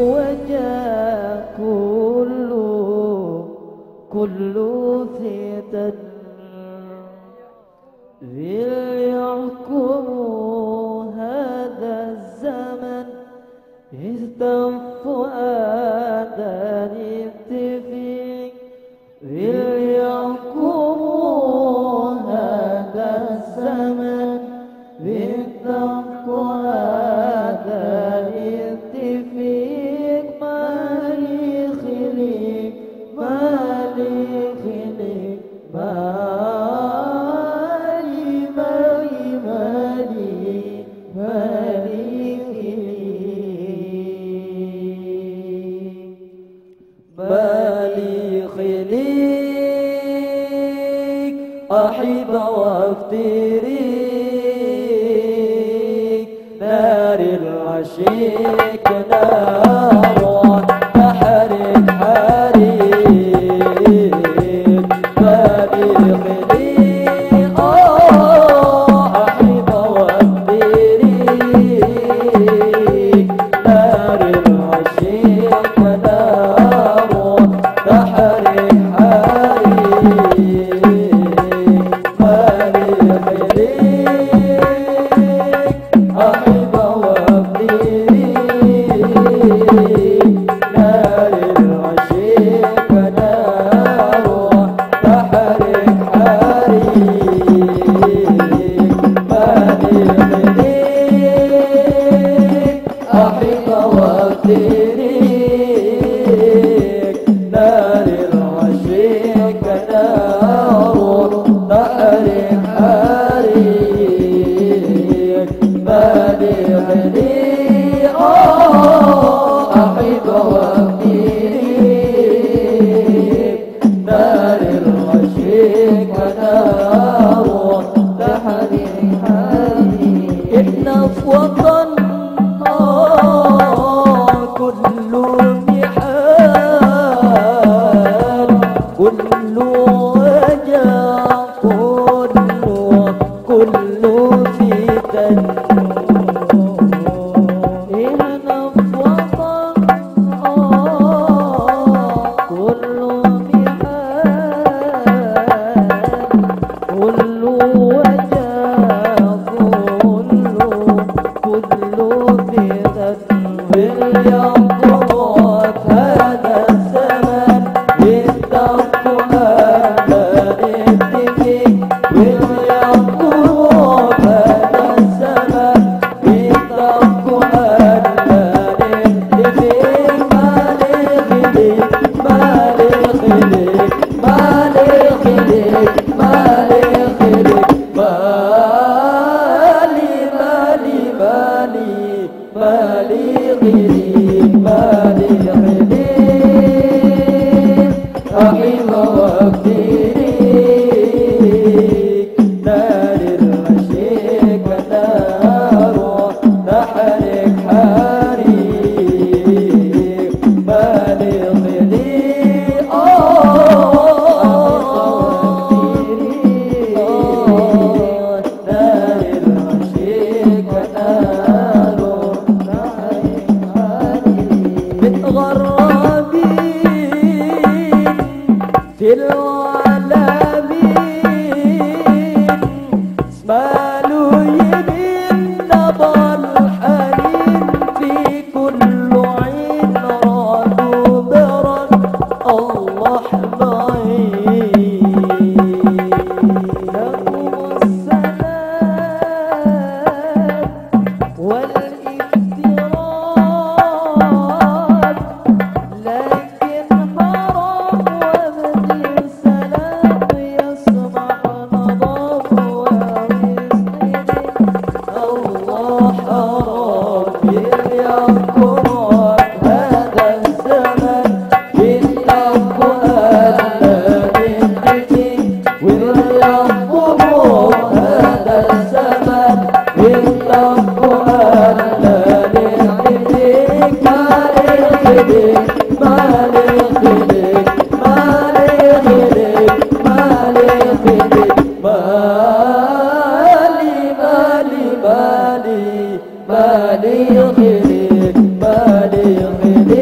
وجاء كل فتن ليحكم هذا الزمن استنفوا آذان التفيق ليحكم هذا الزمن استنفوا آذان التفيق مالي خليق مالي خليق بالي خليك أحب وافتريك نار العشيق نار تحرق حريق بالي خليك أحب وافتريك نار العشيق نار تحرق حريق بالي خليك أحب وافتريك نار العشيق نار تحرق حريق بالي خليك أحب وافتريك نار العشيق نار تحرق حريق بالي خليك أحب وافتريك نار العشيق نار تحرق حريق إن في وطن كل محال كل وجع كل فتن هنا في وطن كل محال كل وجع كل فتن ولينظر هذا الزمن يستغفر هذا الاتفاق ولينظر هذا الزمن يستغفر هذا الاتفاق مالي خليك مالي خليك مالي خليك مالي خليك مالي خليك مالي خليك أحب وافتريك نار العشيق نار تحرق حريق مالي خليك نار العشيق نار متغربين في العالمين اسمالوا يمين نبى الحنين في كل عين رادوا برد الله معين لكم السلام والافتراض لكن حرام وبدل سلام يسمع نظام ويسند الله حرام يذكر هذا الزمن بالتقوى الذي وينظر هذا الزمن بالتقوى الذي مالي خليك مالي خليك مالي خليك مالي خليك مالي مالي خليك مالي خليك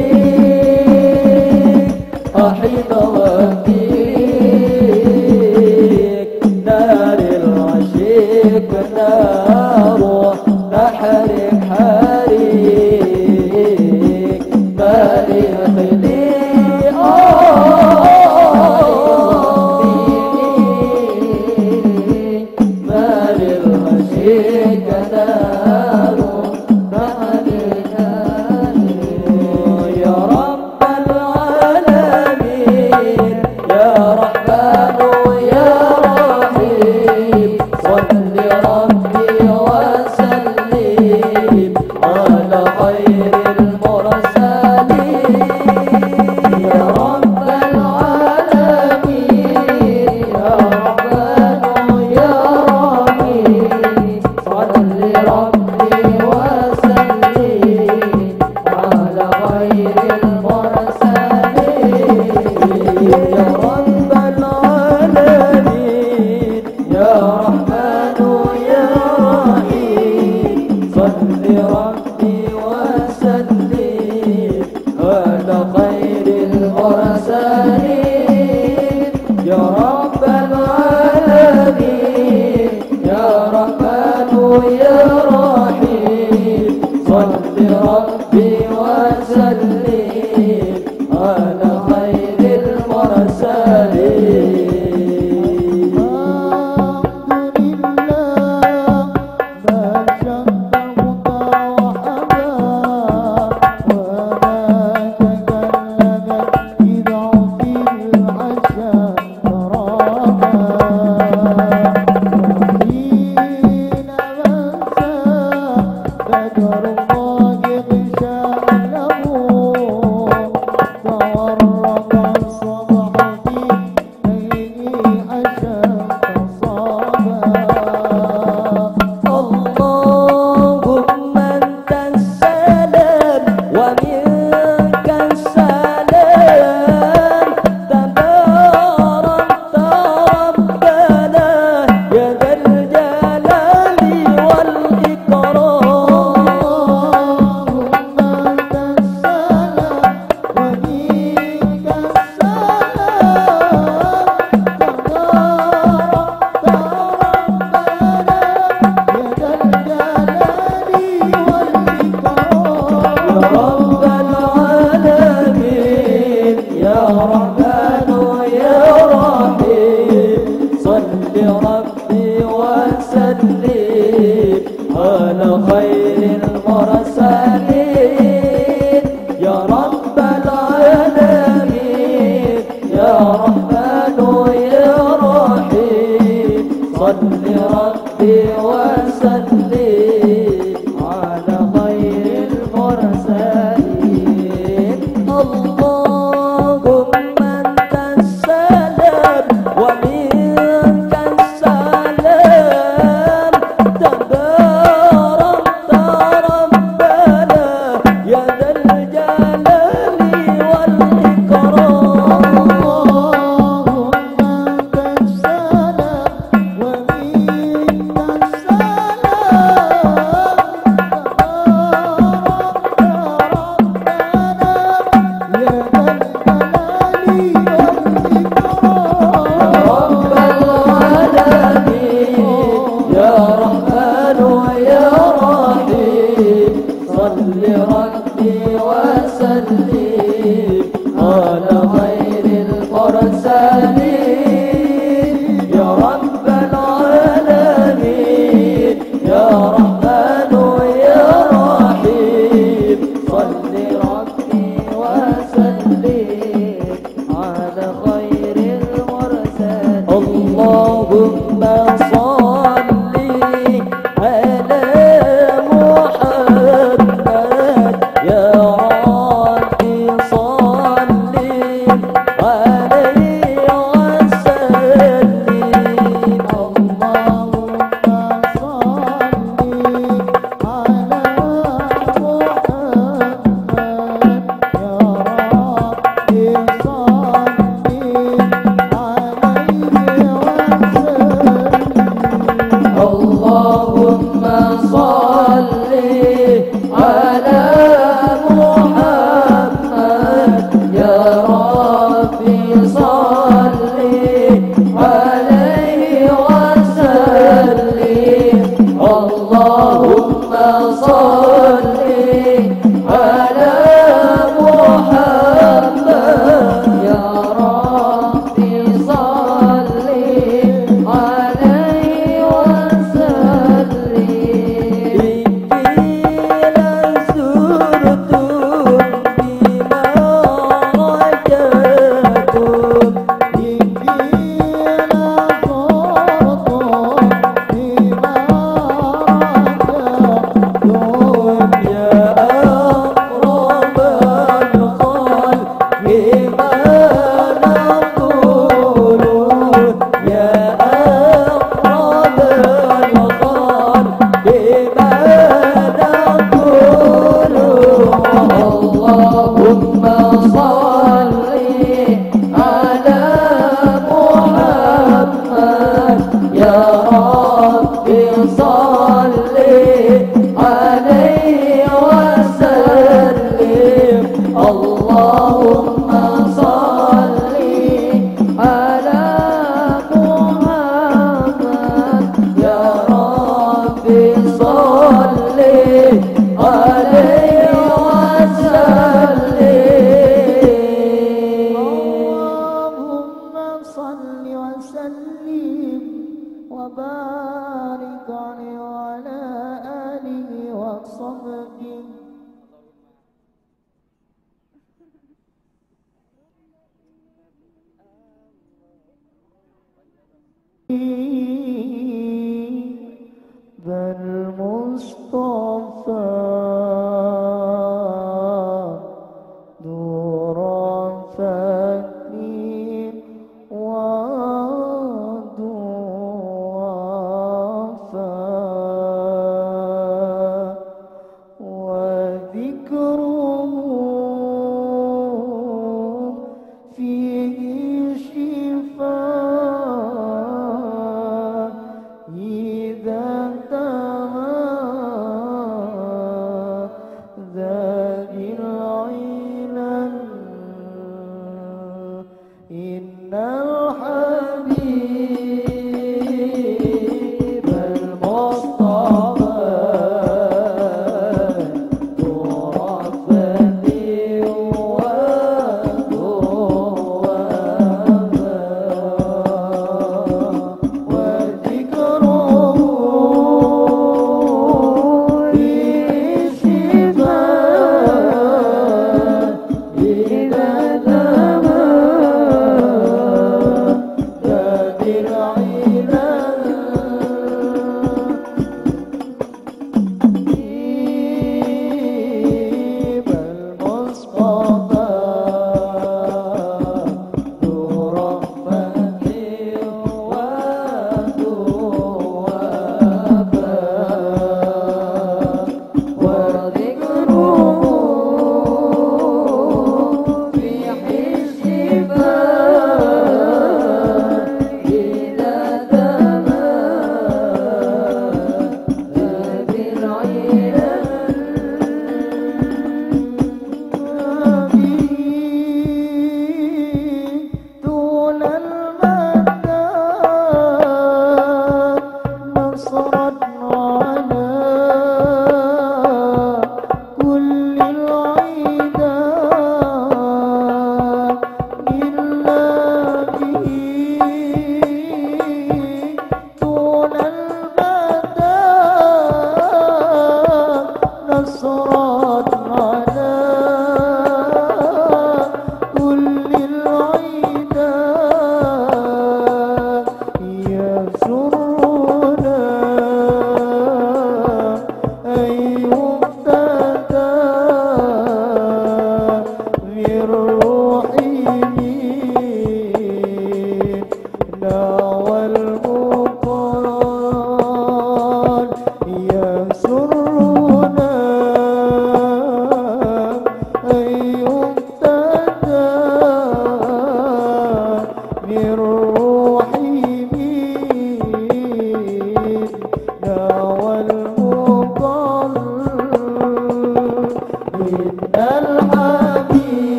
Ya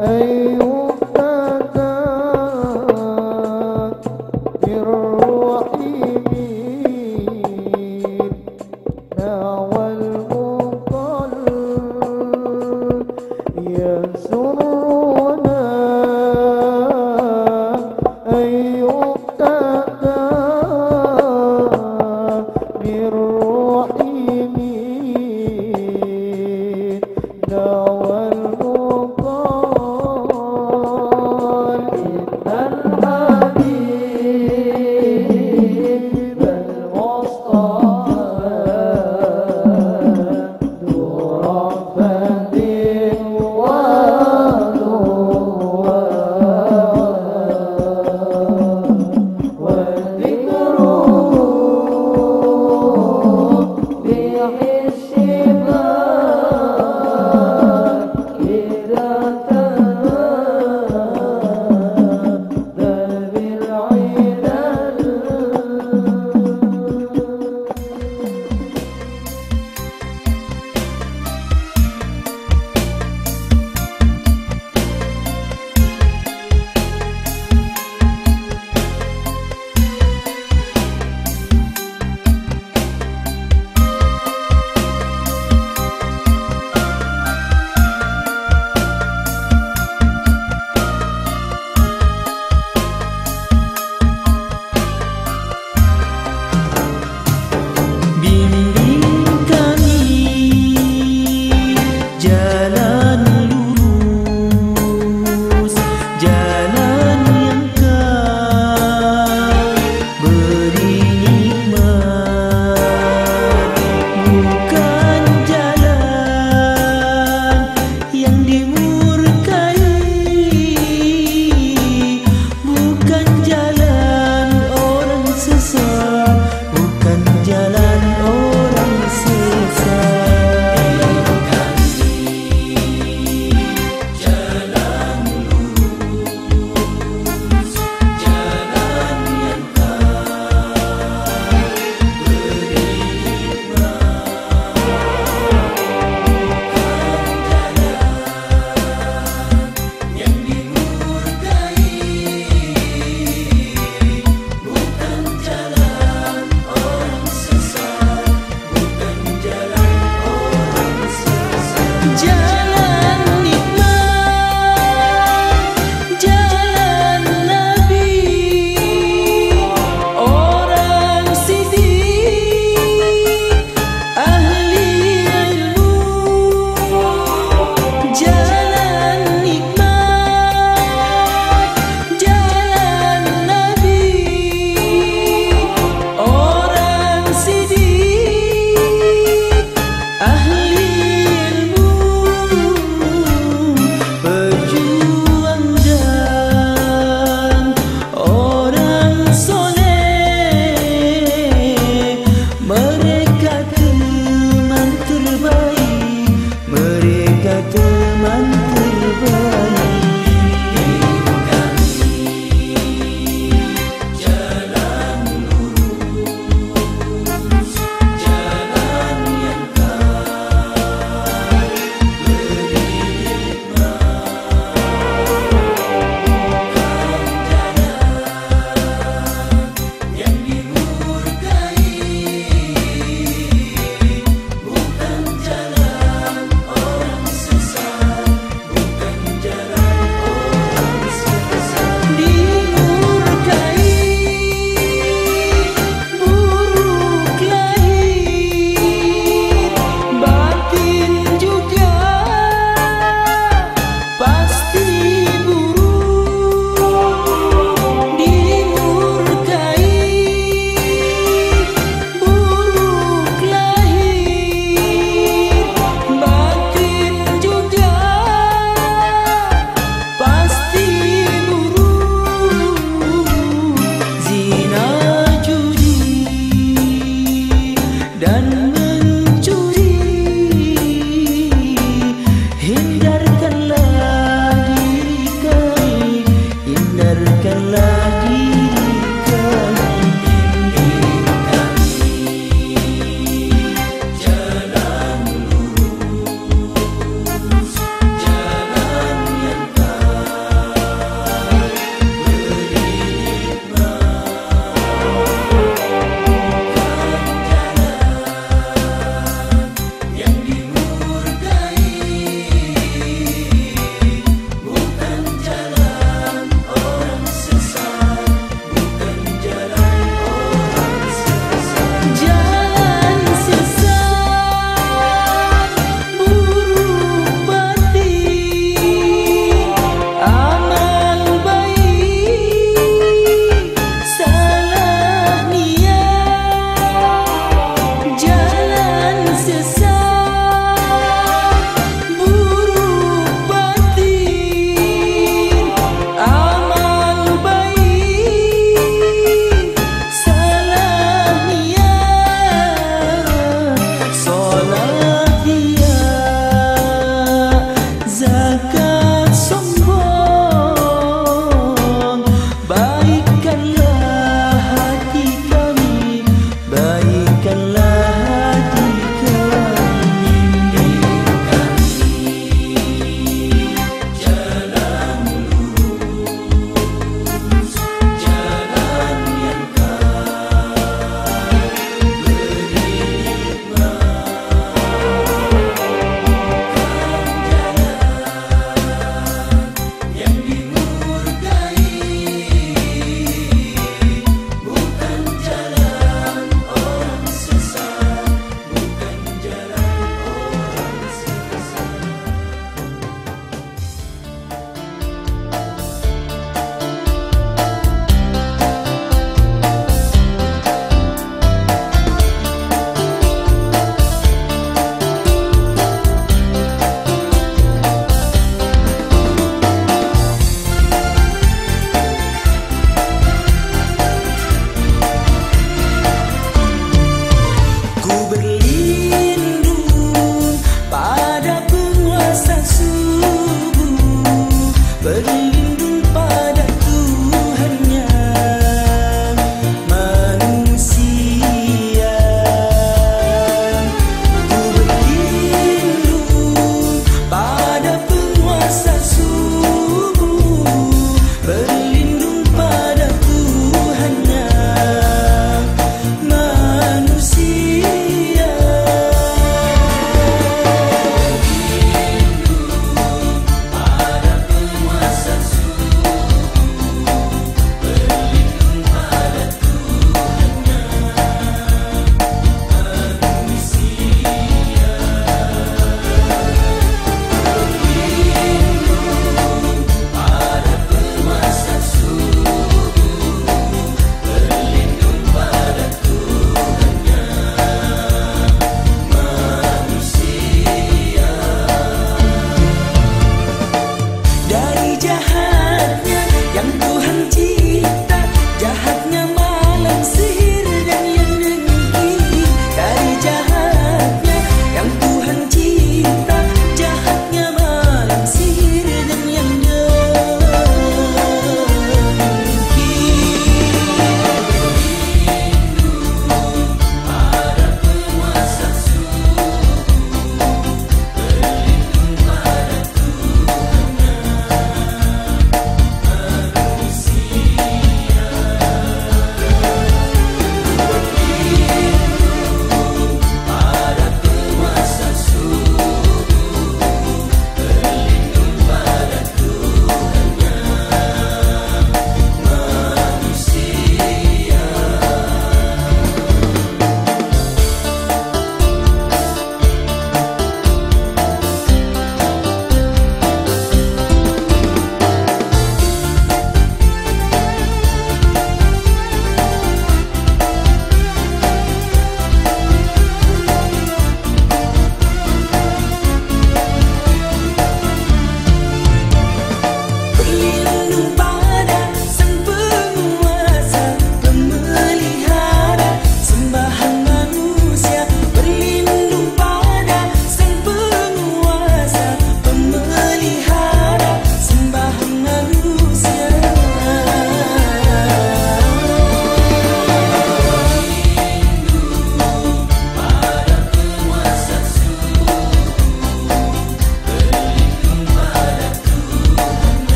أن يفتن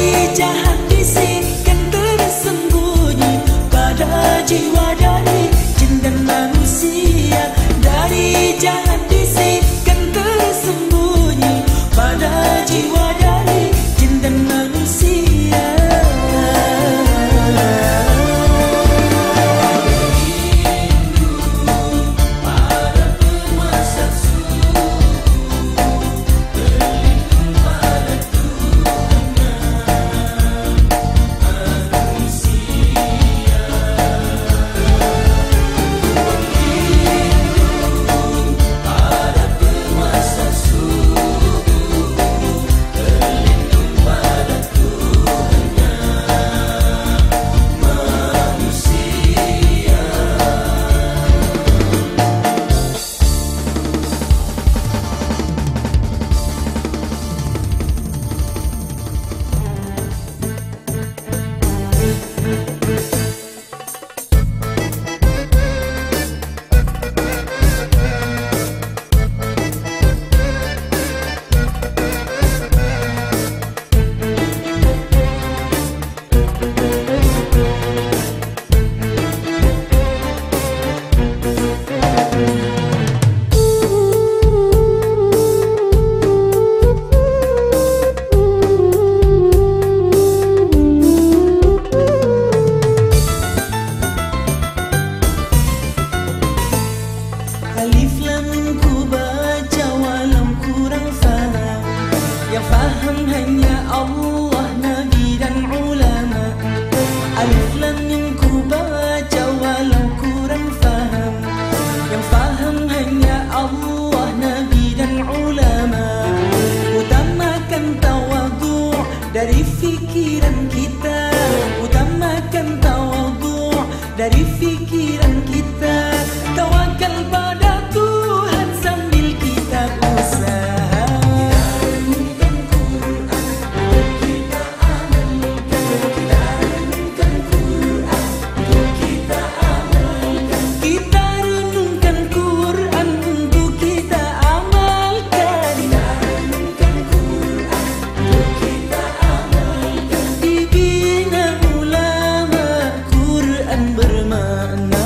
Dari jahat bisikan tersembunyi pada jiwa dari jin dan manusia. Dari jahat bisikan tersembunyi pada jiwa dari jin dan manusia. Alif lam mim ku baca walau kurang faham. Yang faham hanya Allah, Nabi dan ulama. Alif lam mim ku baca walau kurang faham. Yang faham hanya Allah, Nabi dan ulama. Utamakan tawadhu' dari fikiran kita. Utamakan tawadhu' dari fikiran kita. Tawakal pada Tuhan sambil kita usaha. Kita renungkan Quran, kita amalkan. Kita renungkan Quran, kita amalkan. Kita renungkan Quran untuk kita amalkan. Kita renungkan Quran untuk kita amalkan. Dibina ulama, Quran bermakna.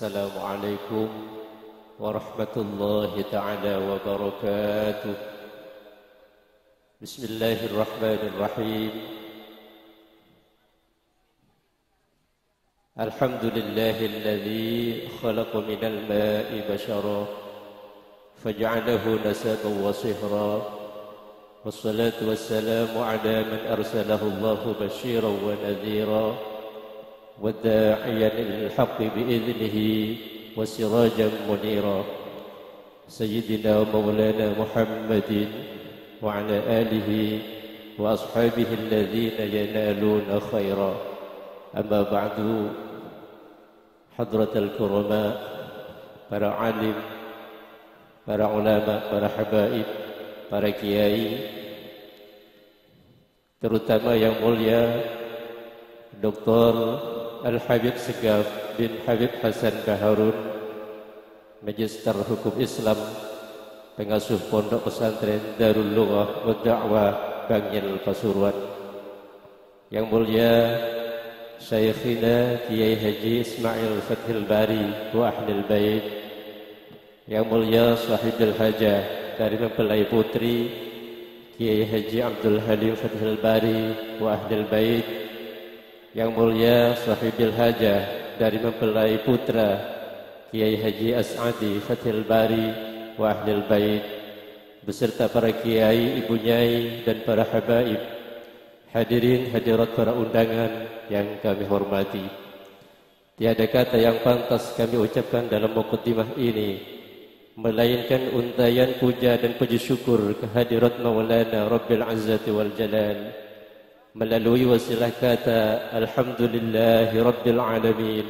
Assalamualaikum warahmatullahi ta'ala wabarakatuh. Bismillahirrahmanirrahim. Alhamdulillahilladzi khalaqa minal ma'i bashara faj'alahu nasaban wa sihra. Wassalatu wassalamu ala man arsalahu Allahu basyiran wa nadhira وداعيا إلى الحق بإذنه وسراجا منيرا سيدنا مولانا محمد وعلى آله وأصحابه الذين ينالون خيرا. أما بعد، حضرة الكرماء، para alim, para ulama, para habaib, para kiai, terutama yang mulia Dr. Al-Habib Segaf bin Habib Hasan Baharun, Magister Hukum Islam, pengasuh Pondok Pesantren Darul Lughah wa Da'wah Bangil Pasuruan. Yang mulia Syekhina Kiai Haji Ismail Fathil Bari wa Ahlul Bait. Yang mulia Sahibul Hajah dari mempelai putri Kiai Haji Abdul Halim Fathil Bari wa Ahlul Bait. Yang mulia Sahibul Hajah dari mempelai putra Kiai Haji As'adi Fathil Bari wa Ahlul Bait, beserta para kiai, ibu nyai dan para habaib, hadirin hadirat para undangan yang kami hormati. Tiada kata yang pantas kami ucapkan dalam muqaddimah ini melainkan untayan puja dan puji syukur kehadirat Maulana Rabbil Izzati wal Jalal melalui wasilah kata Alhamdulillahi Rabbil Alamin.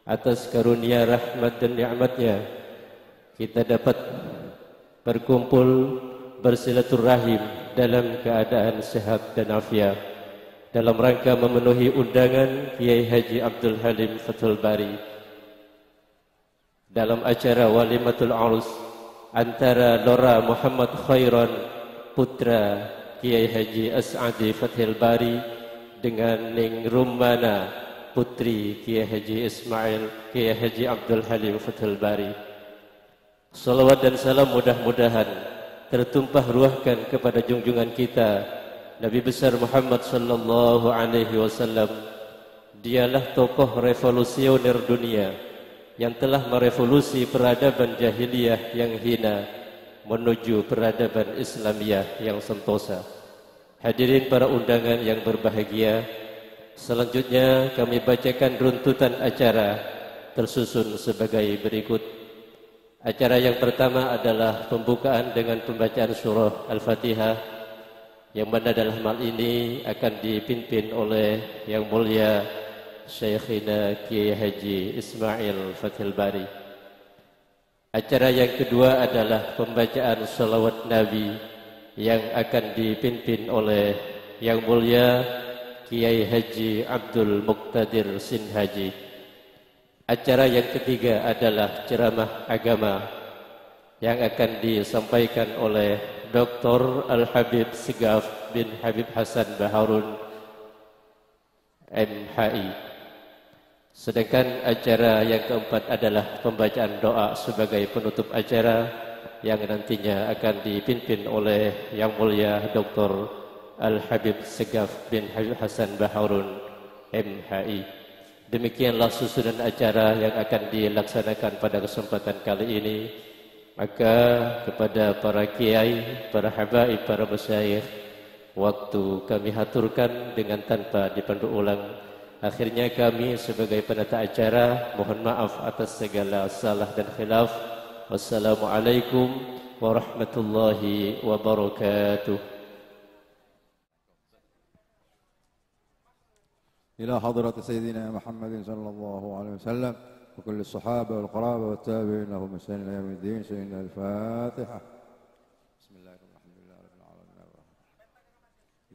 Atas karunia rahmat dan nikmatnya kita dapat berkumpul bersilaturahim dalam keadaan sehat dan afiat dalam rangka memenuhi undangan Kiai Haji Abdul Halim Fathul Bari dalam acara Walimatul Arus antara Lora Muhammad Khairan putra Kiai Haji As'adi Fathil Bari dengan Ning Rumana putri Kiai Haji Ismail Kiai Haji Abdul Halim Fathil Bari. Salawat dan salam mudah-mudahan tertumpah ruahkan kepada junjungan kita Nabi besar Muhammad sallallahu alaihi wasallam. Dialah tokoh revolusioner dunia yang telah merevolusi peradaban jahiliyah yang hina menuju peradaban Islamiyah yang sentosa. Hadirin para undangan yang berbahagia, selanjutnya kami bacakan runtutan acara tersusun sebagai berikut. Acara yang pertama adalah pembukaan dengan pembacaan surah Al-Fatihah, yang mana dalam hal ini akan dipimpin oleh yang mulia Syekhina Kiai Haji Ismail Fathil Bari. Acara yang kedua adalah pembacaan salawat Nabi yang akan dipimpin oleh yang mulia Kiai Haji Abdul Muqtadir Sinhaji. Acara yang ketiga adalah ceramah agama yang akan disampaikan oleh Dr. Al-Habib Segaf bin Habib Hasan Baharun MHI. Sedangkan acara yang keempat adalah pembacaan doa sebagai penutup acara yang nantinya akan dipimpin oleh yang mulia Dr. Al-Habib Segaf bin Habib Hasan Baharun MHI. Demikianlah susunan acara yang akan dilaksanakan pada kesempatan kali ini. Maka kepada para kiai, para habaib, para masyayikh, waktu kami haturkan dengan tanpa dipandu ulang. Akhirnya kami sebagai penata acara mohon maaf atas segala salah dan khilaf. Wassalamualaikum warahmatullahi wabarakatuh. إلى حضرة سيدنا محمد صلى الله عليه وسلم وكل الصحابة والقرابة والتابعين لهم بإحسان إلى يوم الدين. سيدنا الفاتحة. بسم الله الرحمن الرحيم رب العالمين الرحمن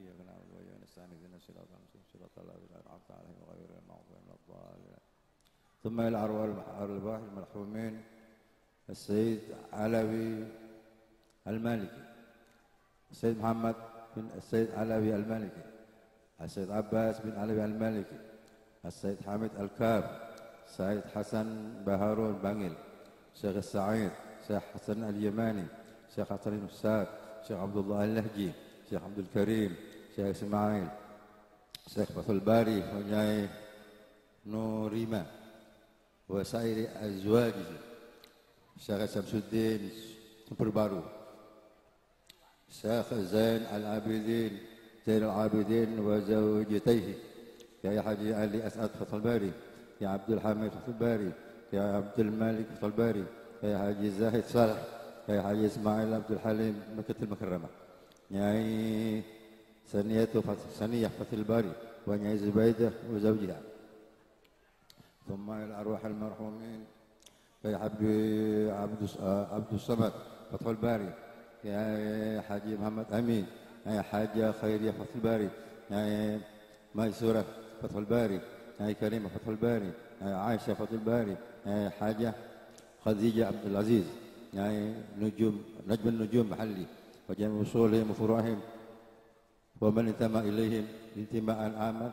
إياك نعبد وإياك نستعين اهدنا الصراط المستقيم صراط الذين أنعمت عليهم غير المغضوب عليهم ولا الضالين. ثم إلى أرواح المرحومين السيد علوي المالكي، السيد محمد بن السيد علوي المالكي، السيد عباس بن علوي المالكي، السيد حامد الكاف، سعيد حسن بهارون بانجل، الشيخ السعيد، الشيخ حسن اليماني، الشيخ حسن الساد، الشيخ عبد الله اللهجي، الشيخ عبد الكريم، الشيخ اسماعيل، الشيخ فتح الباري وجاي نوريما وسائر أزواجه، الشيخ شمس الدين Perbaru, Syekh Zain Al-Abidin, Zain Al-Abidin wa zawjatayhi, ya Haji Ali As'ad Fathul Bari, ya Abdul Hamid Fathul Bari, ya Abdul Malik Fathul Bari, ya Haji Zahid Salah, ya Haji Ismail Abdul Halim Makkatul Mukarramah, ya Saniyah Fathul Bari, wa Nyai Zubaidah wa zawjiha. Thumma ila arwah al-marhumin, ya Habib Abdul Samad فتح الباري، يا حاجي محمد أمين، يا حاجة خيرية فتح الباري، يا ميسورة فتح الباري، يا كريمة فتح الباري، يا عائشة فتح الباري، يا حاجة خديجة عبد العزيز، يا نجم النجوم محلي، وجميع وصولهم وفروعهم ومن انتمى إليهم انتماء عاما،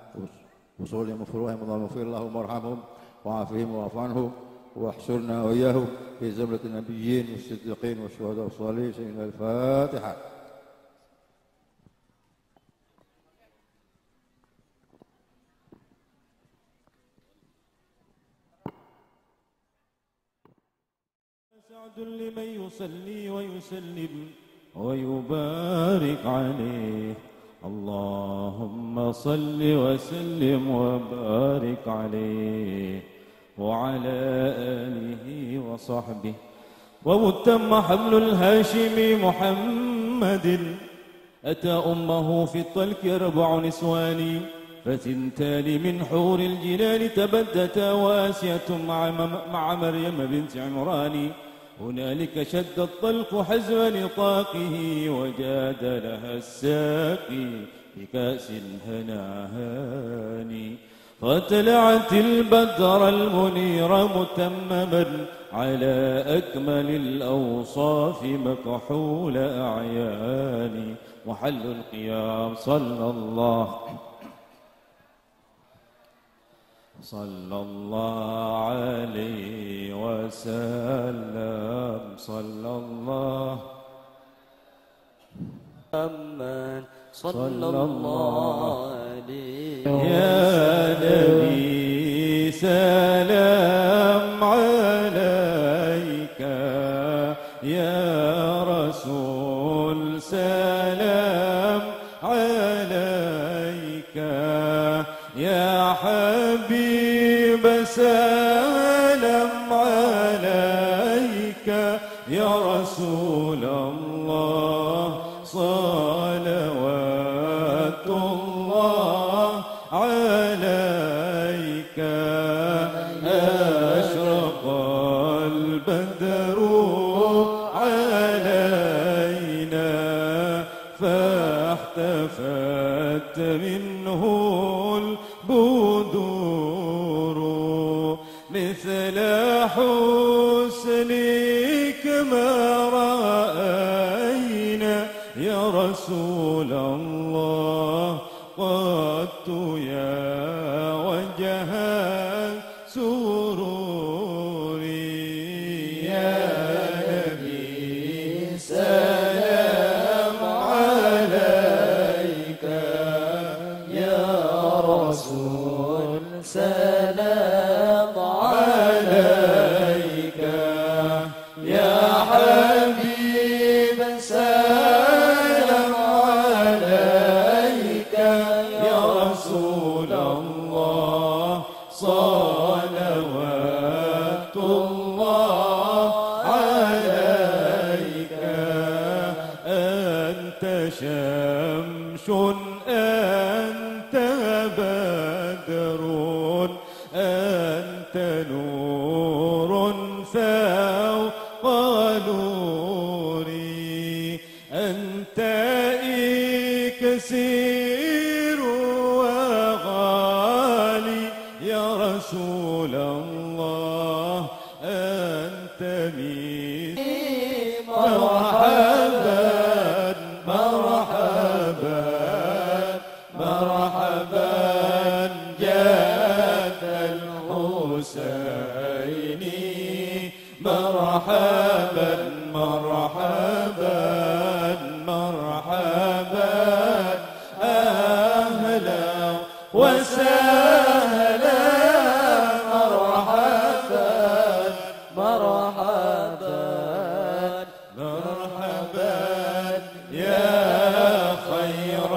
وصولهم وفروعهم اللهم اغفر لهم وارحمهم وعافهم واعف عنهم واحشرنا وإياهم في زمرة النبيين والصديقين والشهداء والصالحين. سيدنا الفاتحة. سعد لمن يصلي ويسلم ويبارك عليه. اللهم صل وسلم وبارك عليه وعلى آله وصحبه. ومتم حمل الهاشمي محمد، أتى أمه في الطلك 4 نسوان، فثنتان من حور الجنان تبدتا، وآسية مع مريم بنت عمران. هنالك شد الطلق حزم نطاقه، وجاد لها الساقي بكأس هناهاني. فطلعت البدر المنير متمما على أكمل الأوصاف مكحول أعياني. محل القيام صلى الله عليه وسلم. صلى الله محمد صلى الله عليه يا نبي سلام عليك، يا رسول سلام عليك، يا حبيب سلام عليك، يا رسول الله صلوات الله عليك. أشرق البدر علينا، فاحتفت منه البدور. مثل حسنك ما رأينا يا رسول الله قدت، يا وجه سروري. يا نبي سلام عليك، يا رسول سلام عليك، يا حبيب سلام عليك، يا رسول الله صلوات الله عليك. أنت شمس أنت بدر، أنت نور فوق نوري، أنت إكسير وغالي يا رسول الله. أنت مرحبا مرحبا مرحبا جاد الحسين. مرحبا أهلا وسهلا مرحبا مرحبا مرحبا يا خير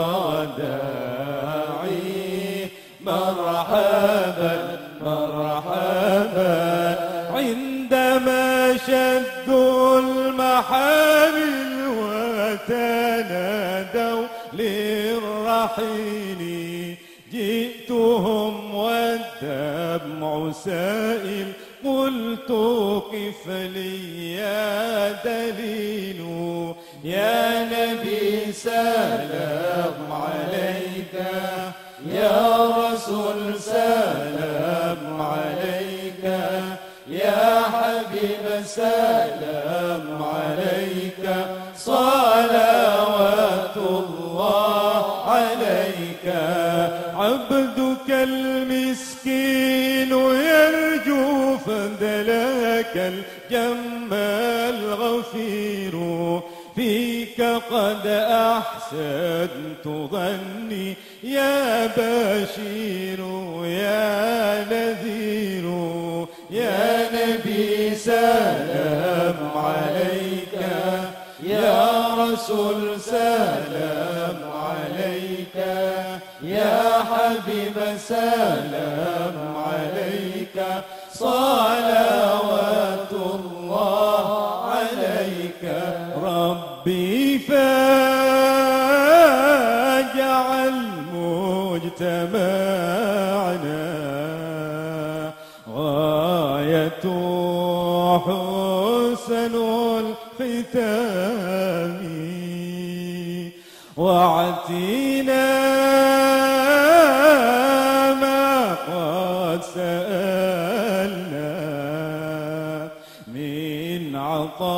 داعي مرحبا مرحبا عندما شدوا المحامل وتنادوا للرحيل جئتهم والدمع سائل قلت قف لي يا دليل يا نبي سلام عليك يا رسول سلام عليك يا حبيب سلام عليك صلوات الله عليك عبدك المسكين يرجو فضلك الجم الغفير فيك قد أحسنت ظني يا بشير يا نذير يا نبي سلام عليك يا رسول سلام عليك يا حبيب سلام عليك صلوات الله عليك ربي فاجعل مجتمعنا غاية حسن الختام واعطينا ما قد سألنا من عطاياك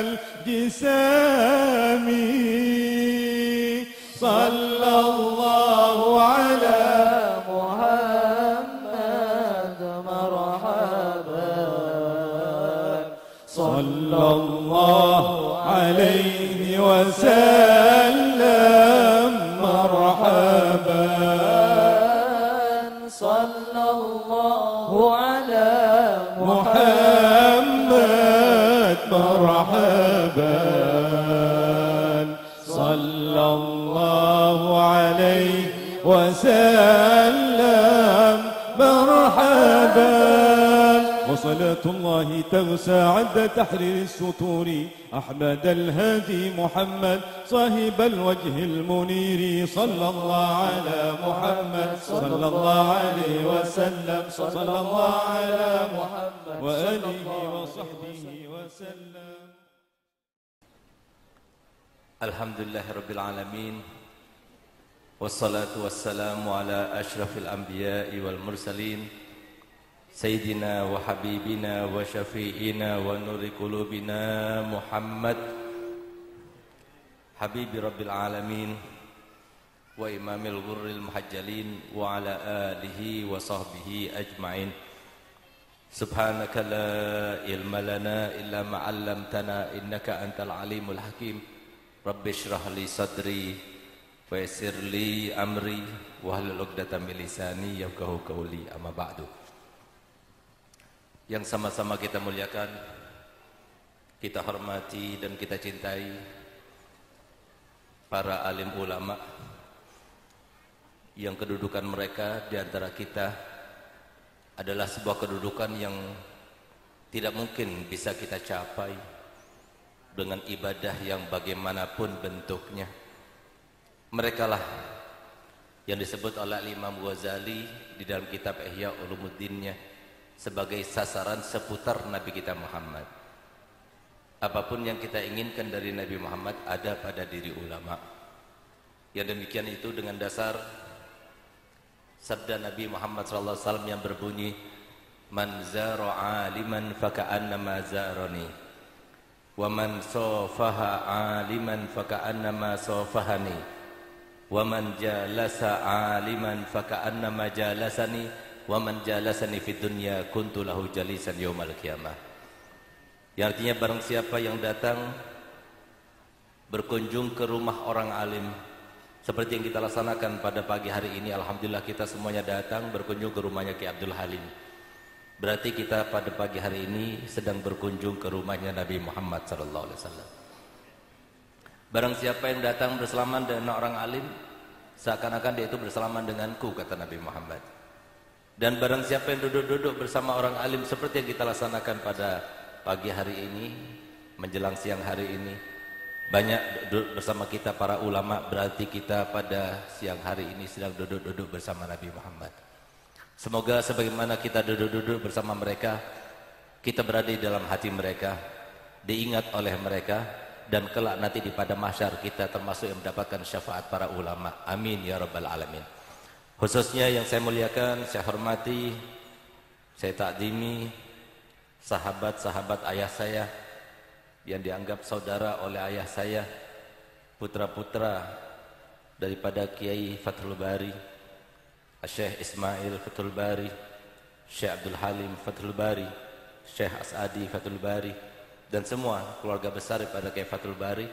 الجسام صلى الله على محمد مرحبا صلى الله عليه وسلم مرحبا صلى الله على محمد مرحبا صلى الله عليه وسلم مرحبا وصلاة الله تغسى عند تحرير السطور أحمد الهادي محمد صاحب الوجه المنير صلى الله على محمد صلى الله عليه وسلم صلى الله على محمد وآله وصحبه وسلم. Alhamdulillah Rabbil Alamin wassalatu wassalamu ala ashrafil anbiya'i wal mursalin Sayyidina wa habibina wa syafi'ina wa nuri qulubina Muhammad Habibi Rabbil Alamin wa imamil ghurril muhajjalin wa ala alihi wa sahbihi ajma'in Subhanaka la ilma lana illa ma'allamtana innaka antal alimul hakim Rabbi shrah li sadri wa yassir li amri wa hlul 'uqdatam min lisani yafqahu qawli amma ba'du. Yang sama-sama kita muliakan, kita hormati dan kita cintai para alim ulama yang kedudukan mereka di antara kita adalah sebuah kedudukan yang tidak mungkin bisa kita capai dengan ibadah yang bagaimanapun bentuknya. Merekalah yang disebut oleh Imam Ghazali di dalam kitab Ihya Ulumuddinnya sebagai sasaran seputar Nabi kita Muhammad. Apapun yang kita inginkan dari Nabi Muhammad ada pada diri ulama. Yang demikian itu dengan dasar sabda Nabi Muhammad SAW yang berbunyi, "Man zara 'aliman faka'annama zarani." Wa man safaha 'aliman faka'annama safahani wa man jalasa 'aliman faka'annama jalasani wa man jalasani fid dunya kuntu lahu jalisan yaumal qiyamah. Yang artinya barang siapa yang datang berkunjung ke rumah orang alim seperti yang kita laksanakan pada pagi hari ini, alhamdulillah kita semuanya datang berkunjung ke rumahnya Ki Abdul Halim. Berarti kita pada pagi hari ini sedang berkunjung ke rumahnya Nabi Muhammad SAW. Barang siapa yang datang bersalaman dengan orang alim, seakan-akan dia itu bersalaman denganku, kata Nabi Muhammad. Dan barang siapa yang duduk-duduk bersama orang alim seperti yang kita laksanakan pada pagi hari ini, menjelang siang hari ini, banyak duduk bersama kita para ulama, berarti kita pada siang hari ini sedang duduk-duduk bersama Nabi Muhammad. Semoga sebagaimana kita duduk-duduk bersama mereka, kita berada di dalam hati mereka, diingat oleh mereka, dan kelak nanti di pada mahsyar kita termasuk yang mendapatkan syafaat para ulama. Amin ya rabbal alamin. Khususnya yang saya muliakan, saya hormati, saya takdimi sahabat-sahabat ayah saya yang dianggap saudara oleh ayah saya, putra-putra daripada Kiai Fathul Bari, Syekh Ismail Fathul Bari, Syekh Abdul Halim Fathul Bari, Syekh As'adi Fathul Bari, dan semua keluarga besar daripada Kiai Fathul Bari,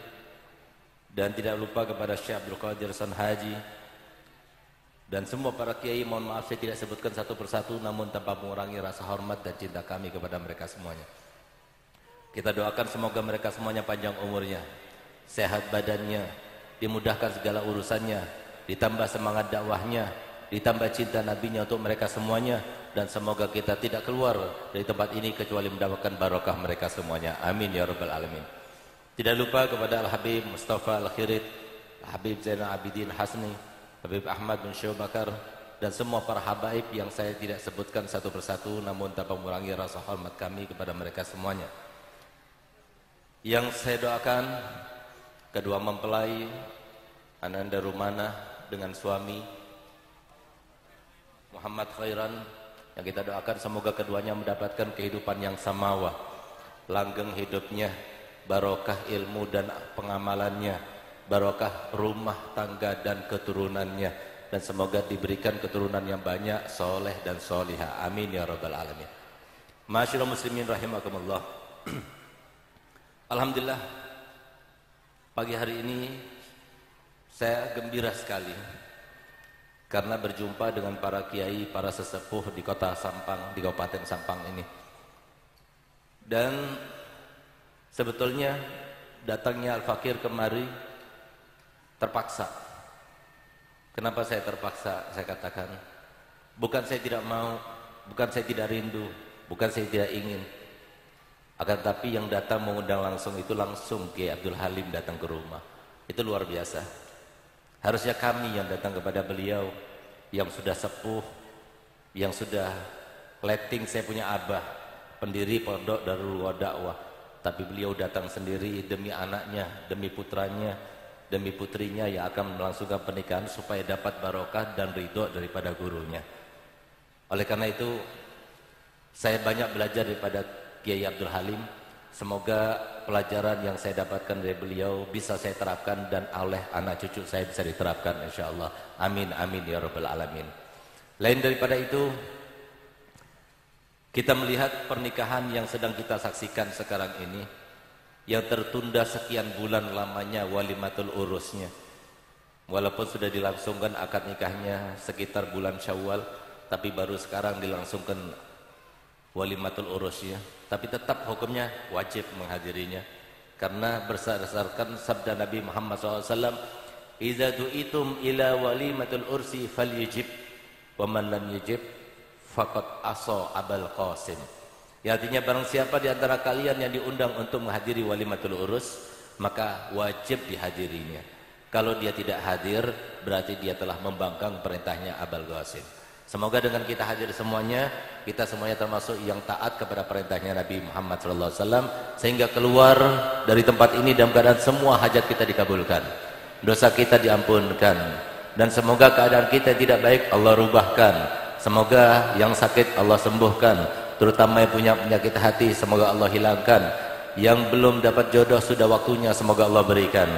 dan tidak lupa kepada Syekh Abdul Qadir San Haji, dan semua para kiai. Mohon maaf saya tidak sebutkan satu persatu, namun tanpa mengurangi rasa hormat dan cinta kami kepada mereka semuanya. Kita doakan semoga mereka semuanya panjang umurnya, sehat badannya, dimudahkan segala urusannya, ditambah semangat dakwahnya, ditambah cinta nabinya untuk mereka semuanya, dan semoga kita tidak keluar dari tempat ini kecuali mendapatkan barokah mereka semuanya. Amin ya rabbal alamin. Tidak lupa kepada Al-Habib Mustafa Al-Khirid, Habib Zainal Abidin Hasni, Habib Ahmad bin Syekh Bakar, dan semua para habaib yang saya tidak sebutkan satu persatu, namun tanpa mengurangi rasa hormat kami kepada mereka semuanya. Yang saya doakan kedua mempelai Ananda Rumana dengan suami Muhammad Khairan, yang kita doakan semoga keduanya mendapatkan kehidupan yang samawa, langgeng hidupnya, barokah ilmu dan pengamalannya, barokah rumah tangga dan keturunannya, dan semoga diberikan keturunan yang banyak, soleh dan solihah. Amin ya rabbal alamin. Ma'asyiral muslimin rahimakumullah. Alhamdulillah, pagi hari ini saya gembira sekali karena berjumpa dengan para kiai, para sesepuh di kota Sampang, di Kabupaten Sampang ini. Dan sebetulnya datangnya Al-Fakir kemari terpaksa. Kenapa saya terpaksa? Saya katakan, bukan saya tidak mau, bukan saya tidak rindu, bukan saya tidak ingin, akan tapi yang datang mengundang langsung itu langsung Kiai Abdul Halim datang ke rumah. Itu luar biasa. Harusnya kami yang datang kepada beliau, yang sudah sepuh, yang sudah letting. Saya punya abah, pendiri Pondok Darul Dakwah, tapi beliau datang sendiri demi anaknya, demi putranya, demi putrinya yang akan melangsungkan pernikahan supaya dapat barokah dan ridho daripada gurunya. Oleh karena itu, saya banyak belajar daripada Kiai Abdul Halim. Semoga pelajaran yang saya dapatkan dari beliau bisa saya terapkan dan oleh anak cucu saya bisa diterapkan insyaallah. Amin amin ya rabbal alamin. Lain daripada itu, kita melihat pernikahan yang sedang kita saksikan sekarang ini, yang tertunda sekian bulan lamanya walimatul urusnya. Walaupun sudah dilangsungkan akad nikahnya sekitar bulan Syawal, tapi baru sekarang dilangsungkan walimatul urusnya, tapi tetap hukumnya wajib menghadirinya, karena berdasarkan sabda Nabi Muhammad SAW, "Idza du'itum ila walimatul ursi falyujib, wa man lam yujib faqad asa Abul Qasim." Ya, artinya barang siapa di antara kalian yang diundang untuk menghadiri walimatul urus, maka wajib dihadirinya. Kalau dia tidak hadir, berarti dia telah membangkang perintahnya Abul Qasim. Semoga dengan kita hadir semuanya, kita semuanya termasuk yang taat kepada perintahnya Nabi Muhammad SAW, sehingga keluar dari tempat ini dalam keadaan semua hajat kita dikabulkan, dosa kita diampunkan, dan semoga keadaan kita tidak baik Allah rubahkan. Semoga yang sakit Allah sembuhkan, terutama yang punya penyakit hati semoga Allah hilangkan. Yang belum dapat jodoh sudah waktunya semoga Allah berikan.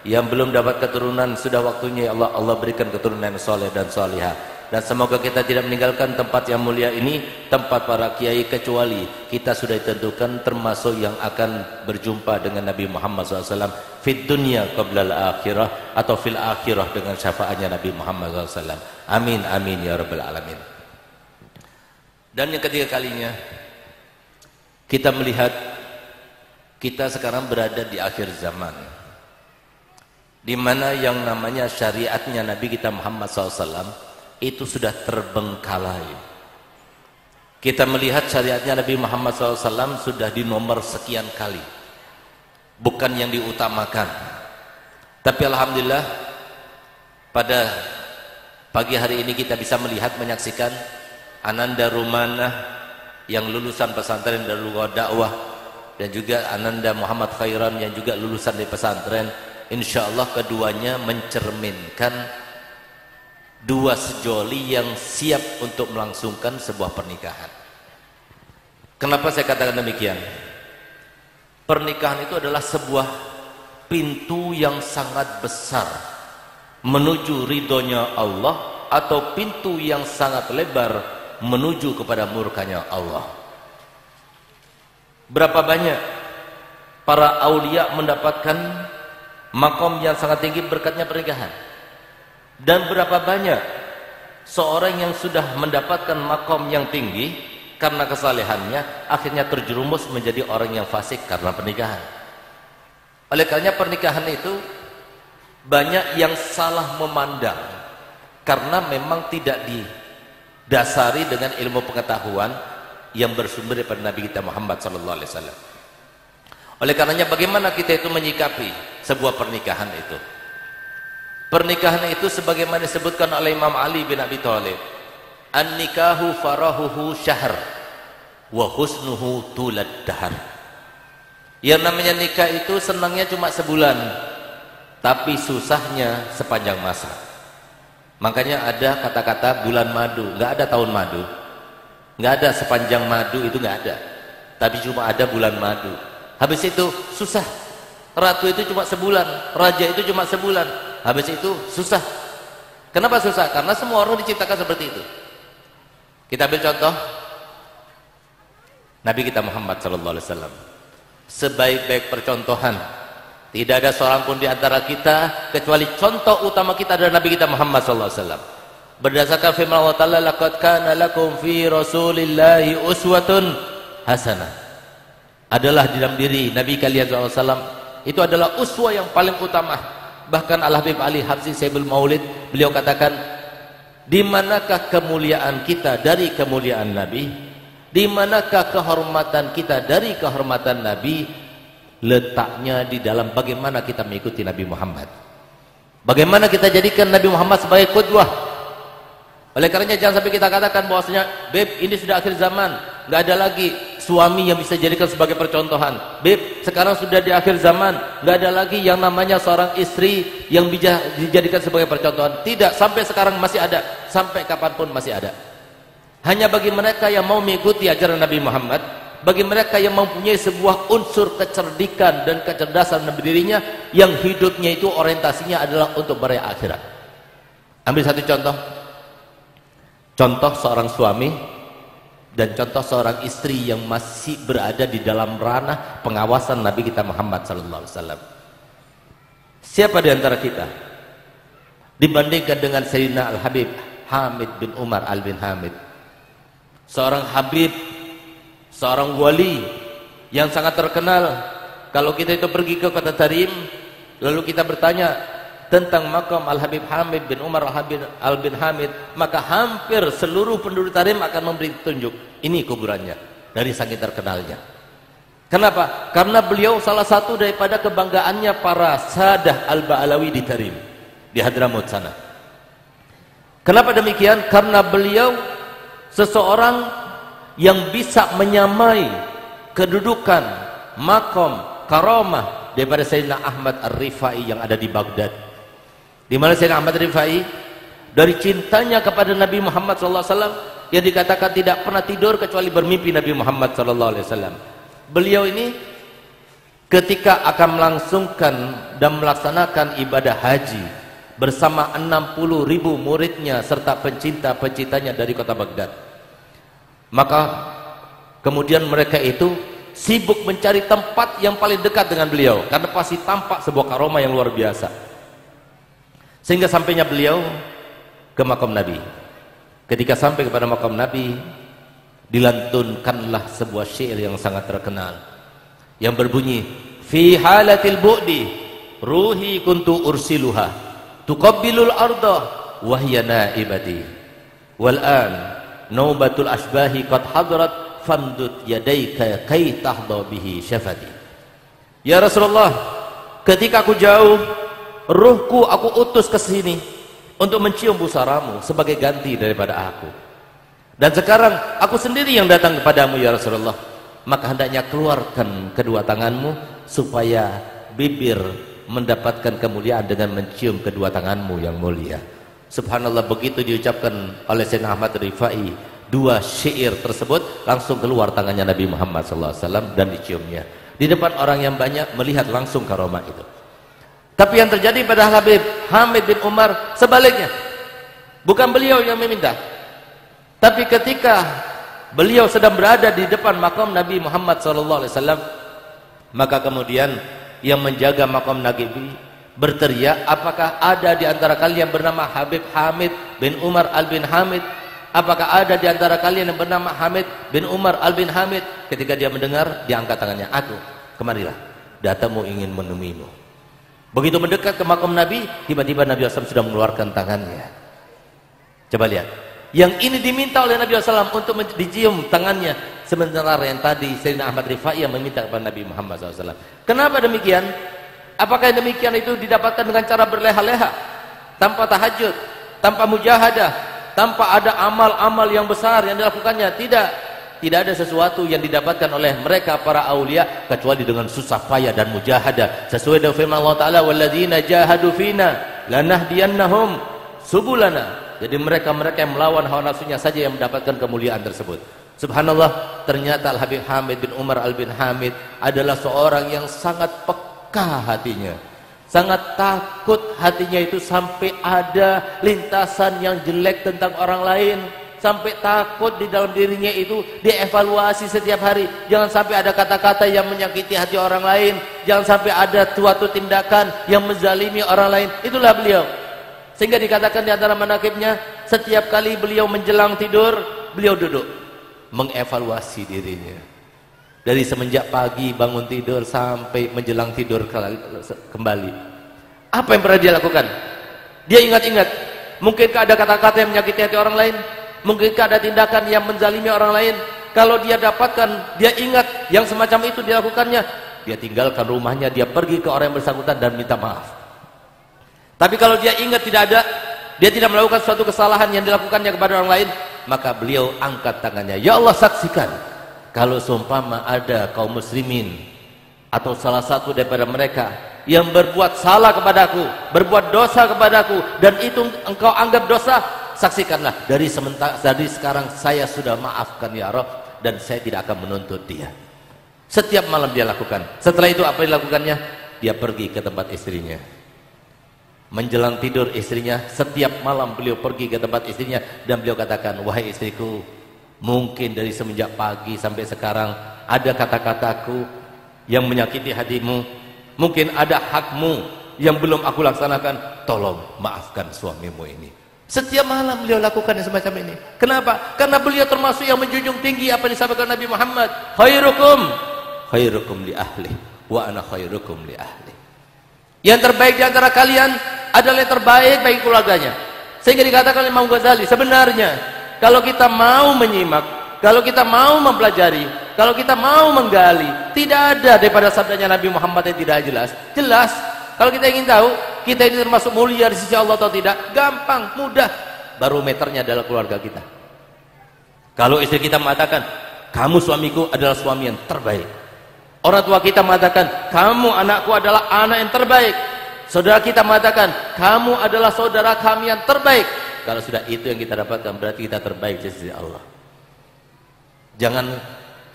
Yang belum dapat keturunan sudah waktunya Allah berikan keturunan yang soleh dan solihah. Dan semoga kita tidak meninggalkan tempat yang mulia ini, tempat para kiai, kecuali kita sudah ditentukan termasuk yang akan berjumpa dengan Nabi Muhammad SAW fid dunya qabla al-akhirah, atau fil akhirah dengan syafaatnya Nabi Muhammad SAW. Amin amin ya rabbal alamin. Dan yang ketiga kalinya kita melihat kita sekarang berada di akhir zaman, di mana yang namanya syariatnya Nabi kita Muhammad SAW itu sudah terbengkalai. Kita melihat syariatnya Nabi Muhammad SAW sudah di nomor sekian kali, bukan yang diutamakan. Tapi alhamdulillah pada pagi hari ini kita bisa melihat, menyaksikan Ananda Rumanah yang lulusan pesantren Darul Dakwah, dan juga Ananda Muhammad Khairan yang juga lulusan dari pesantren. Insya Allah keduanya mencerminkan dua sejoli yang siap untuk melangsungkan sebuah pernikahan. Kenapa saya katakan demikian? Pernikahan itu adalah sebuah pintu yang sangat besar menuju ridhonya Allah, atau pintu yang sangat lebar menuju kepada murkanya Allah. Berapa banyak para aulia mendapatkan makom yang sangat tinggi berkatnya pernikahan, dan berapa banyak seorang yang sudah mendapatkan makom yang tinggi karena kesalehannya akhirnya terjerumus menjadi orang yang fasik karena pernikahan. Oleh karena pernikahan itu banyak yang salah memandang karena memang tidak didasari dengan ilmu pengetahuan yang bersumber daripada Nabi kita Muhammad SAW. Oleh karenanya bagaimana kita itu menyikapi sebuah pernikahan itu? Pernikahan itu sebagaimana disebutkan oleh Imam Ali bin Abi Thalib, an-nikahu farahuhu syahr wa husnuhu tulad dahar. Yang namanya nikah itu senangnya cuma sebulan, tapi susahnya sepanjang masa. Makanya ada kata-kata bulan madu, nggak ada tahun madu, nggak ada sepanjang madu, itu nggak ada, tapi cuma ada bulan madu. Habis itu susah. Ratu itu cuma sebulan, raja itu cuma sebulan, habis itu susah. Kenapa susah? Karena semua orang diciptakan seperti itu. Kita ambil contoh Nabi kita Muhammad SAW. Sebaik-baik percontohan, tidak ada seorang pun di antara kita kecuali contoh utama kita adalah Nabi kita Muhammad SAW. Berdasarkan firman Allah Ta'ala, laqad kana lakum fi rasulillahi uswatun hasanah. Adalah di dalam diri Nabi kalian SAW itu adalah uswah yang paling utama. Bahkan Al-Habib Ali Habsyi Sayyibul Maulid, beliau katakan, di manakah kemuliaan kita dari kemuliaan Nabi? Di manakah kehormatan kita dari kehormatan Nabi? Letaknya di dalam bagaimana kita mengikuti Nabi Muhammad, bagaimana kita jadikan Nabi Muhammad sebagai qudwah. Oleh karenanya jangan sampai kita katakan bahwasanya, beb, ini sudah akhir zaman, nggak ada lagi suami yang bisa dijadikan sebagai percontohan. Beb, sekarang sudah di akhir zaman, nggak ada lagi yang namanya seorang istri yang bisa dijadikan sebagai percontohan. Tidak, sampai sekarang masih ada, sampai kapanpun masih ada. Hanya bagi mereka yang mau mengikuti ajaran Nabi Muhammad, bagi mereka yang mempunyai sebuah unsur kecerdikan dan kecerdasan dalam dirinya, yang hidupnya itu orientasinya adalah untuk meraih akhirat. Ambil satu contoh. Contoh seorang suami dan contoh seorang istri yang masih berada di dalam ranah pengawasan Nabi kita Muhammad SAW. Siapa di antara kita dibandingkan dengan Sayyidina Al-Habib Hamid bin Umar Al-bin Hamid, seorang Habib, seorang wali yang sangat terkenal. Kalau kita itu pergi ke kota Tarim, lalu kita bertanya tentang makam Al-Habib Hamid bin Umar Al-bin Hamid, maka hampir seluruh penduduk Tarim akan memberi tunjuk, ini kuburannya, dari saking terkenalnya. Kenapa? Karena beliau salah satu daripada kebanggaannya para Sadah Al-Ba'alawi di Tarim, di Hadramut sana. Kenapa demikian? Karena beliau seseorang yang bisa menyamai kedudukan, makom, karamah daripada Sayyidina Ahmad Ar-Rifai yang ada di Baghdad. Di mana Sayyidina Ahmad Rifai dari cintanya kepada Nabi Muhammad SAW yang dikatakan tidak pernah tidur kecuali bermimpi Nabi Muhammad SAW. Beliau ini ketika akan melangsungkan dan melaksanakan ibadah haji bersama 60.000 muridnya serta pencinta-pencintanya dari kota Baghdad. Maka kemudian mereka itu sibuk mencari tempat yang paling dekat dengan beliau, karena pasti tampak sebuah karomah yang luar biasa. Sehingga sampainya beliau ke makam Nabi. Ketika sampai kepada makam Nabi, dilantunkanlah sebuah syair yang sangat terkenal yang berbunyi, fi halatil bu'di ruhi kuntu ursiluha tuqabbilul arda wa hiya naibati wal an naubatul asbahi qad hadrat famdud yadaika kay tahda bihi syafati. Ya Rasulullah, ketika aku jauh, ruhku aku utus ke sini untuk mencium busaramu sebagai ganti daripada aku. Dan sekarang aku sendiri yang datang kepadamu ya Rasulullah. Maka hendaknya keluarkan kedua tanganmu supaya bibir mendapatkan kemuliaan dengan mencium kedua tanganmu yang mulia. Subhanallah, begitu diucapkan oleh Sayyidina Ahmad Rifai dua syair tersebut, langsung keluar tangannya Nabi Muhammad SAW dan diciumnya. Di depan orang yang banyak melihat langsung karomah itu. Tapi yang terjadi pada Habib Hamid bin Umar sebaliknya. Bukan beliau yang meminta, tapi ketika beliau sedang berada di depan makam Nabi Muhammad SAW, maka kemudian yang menjaga makam Nabi berteriak, apakah ada di antara kalian yang bernama Habib Hamid bin Umar al-bin Hamid? Apakah ada di antara kalian yang bernama Hamid bin Umar al-bin Hamid? Ketika dia mendengar, dia angkat tangannya, aku, kemarilah, datamu ingin menemuimu. Begitu mendekat ke makam Nabi, tiba-tiba Nabi SAW sudah mengeluarkan tangannya. Coba lihat, yang ini diminta oleh Nabi SAW untuk dicium tangannya, sementara yang tadi Sayyidina Ahmad Rifai yang meminta kepada Nabi Muhammad SAW. Kenapa demikian? Apakah demikian itu didapatkan dengan cara berleha-leha, tanpa tahajud, tanpa mujahadah, tanpa ada amal-amal yang besar yang dilakukannya? Tidak ada sesuatu yang didapatkan oleh mereka para aulia kecuali dengan susah payah dan mujahadah, sesuai dengan firman Allah Ta'ala, walladzina jahadu fina lanahdiyannahum subulana. Jadi mereka-mereka yang melawan hawa nafsunya saja yang mendapatkan kemuliaan tersebut. Subhanallah, ternyata Al-Habib Hamid bin Umar al-bin Hamid adalah seorang yang sangat peka hatinya, sangat takut hatinya itu sampai ada lintasan yang jelek tentang orang lain, sampai takut di dalam dirinya itu dievaluasi setiap hari. Jangan sampai ada kata-kata yang menyakiti hati orang lain, jangan sampai ada suatu tindakan yang menzalimi orang lain. Itulah beliau. Sehingga dikatakan di antara manaqibnya, setiap kali beliau menjelang tidur, beliau duduk mengevaluasi dirinya. Dari semenjak pagi bangun tidur sampai menjelang tidur kembali. Apa yang pernah dia lakukan? Dia ingat-ingat, mungkinkah ada kata-kata yang menyakiti hati orang lain? Mungkinkah ada tindakan yang menzalimi orang lain? Kalau dia dapatkan, dia ingat yang semacam itu dilakukannya, dia tinggalkan rumahnya, dia pergi ke orang yang bersangkutan dan minta maaf. Tapi kalau dia ingat tidak ada, dia tidak melakukan suatu kesalahan yang dilakukannya kepada orang lain, maka beliau angkat tangannya, ya Allah, saksikan kalau seumpama ada kaum muslimin atau salah satu daripada mereka yang berbuat salah kepadaku, berbuat dosa kepadaku, dan itu engkau anggap dosa, saksikanlah dari sekarang saya sudah maafkan ya Rabb, dan saya tidak akan menuntut dia. Setiap malam dia lakukan. Setelah itu apa dilakukannya? Dia pergi ke tempat istrinya. Menjelang tidur istrinya, setiap malam beliau pergi ke tempat istrinya dan beliau katakan, wahai istriku, mungkin dari semenjak pagi sampai sekarang ada kata-kataku yang menyakiti hatimu, mungkin ada hakmu yang belum aku laksanakan, tolong maafkan suamimu ini. Setiap malam beliau lakukan yang semacam ini. Kenapa? Karena beliau termasuk yang menjunjung tinggi apa yang disampaikan Nabi Muhammad, khairukum li ahli wa ana khairukum li ahli. Yang terbaik di antara kalian adalah yang terbaik bagi keluarganya. Sehingga dikatakan oleh Imam Ghazali, sebenarnya kalau kita mau menyimak, kalau kita mau mempelajari, kalau kita mau menggali, tidak ada daripada sabdanya Nabi Muhammad yang tidak jelas. Jelas. Kalau kita ingin tahu kita ini termasuk mulia di sisi Allah atau tidak, gampang, mudah. Barometernya adalah keluarga kita. Kalau istri kita mengatakan, kamu suamiku adalah suami yang terbaik, orang tua kita mengatakan, kamu anakku adalah anak yang terbaik, saudara kita mengatakan, kamu adalah saudara kami yang terbaik. Kalau sudah itu yang kita dapatkan, berarti kita terbaik di sisi Allah. Jangan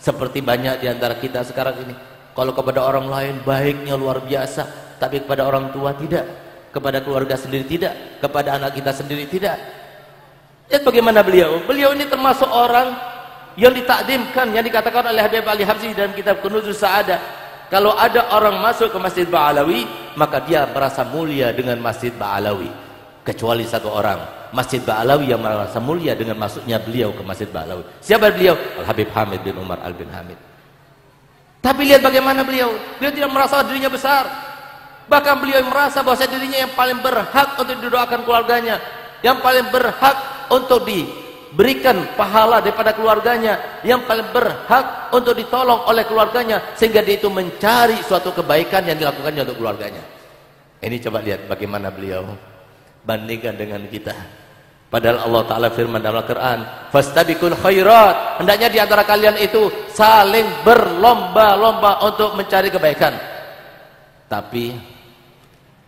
seperti banyak di antara kita sekarang ini, kalau kepada orang lain baiknya luar biasa, tapi kepada orang tua tidak. kepada keluarga sendiri tidak, kepada anak kita sendiri tidak. Lihat bagaimana beliau. Beliau ini termasuk orang yang ditakdimkan, yang dikatakan oleh Habib Ali Habsyi dalam kitab Kunuzul Sa'adah. Kalau ada orang masuk ke Masjid Ba'alawi, maka dia merasa mulia dengan Masjid Ba'alawi. Kecuali satu orang, Masjid Ba'alawi yang merasa mulia dengan masuknya beliau ke Masjid Ba'alawi. Siapa beliau? Al-Habib Hamid bin Umar Al-bin Hamid. Tapi lihat bagaimana beliau. Beliau tidak merasa dirinya besar. Bahkan beliau merasa bahwa dirinya yang paling berhak untuk didoakan keluarganya, yang paling berhak untuk diberikan pahala daripada keluarganya, yang paling berhak untuk ditolong oleh keluarganya, sehingga dia itu mencari suatu kebaikan yang dilakukannya untuk keluarganya. Ini coba lihat bagaimana beliau bandingkan dengan kita. Padahal Allah Ta'ala firman dalam Al-Quran, fastabiqul khairat, hendaknya di antara kalian itu saling berlomba-lomba untuk mencari kebaikan. Tapi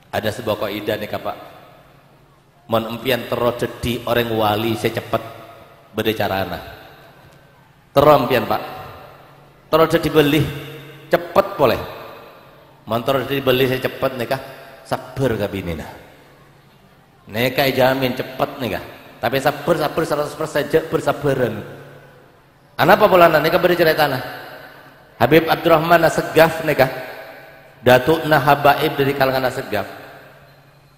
ada sebuah kaidah nih Pak, mon empian tero jadi orang wali saya cepat berbicara. Tero empian Pak, tero jadi beli cepat boleh. Mon tero jadi beli saya cepat nih kah, sabar kabinina. Neka jamin cepat nih kah, tapi sabar 100% bersabaran. Apa bolana neka berbicara tanah. Habib Abdurrahman Assegaf nih kah, Datuk Nahabaib dari kalangan Assegaf,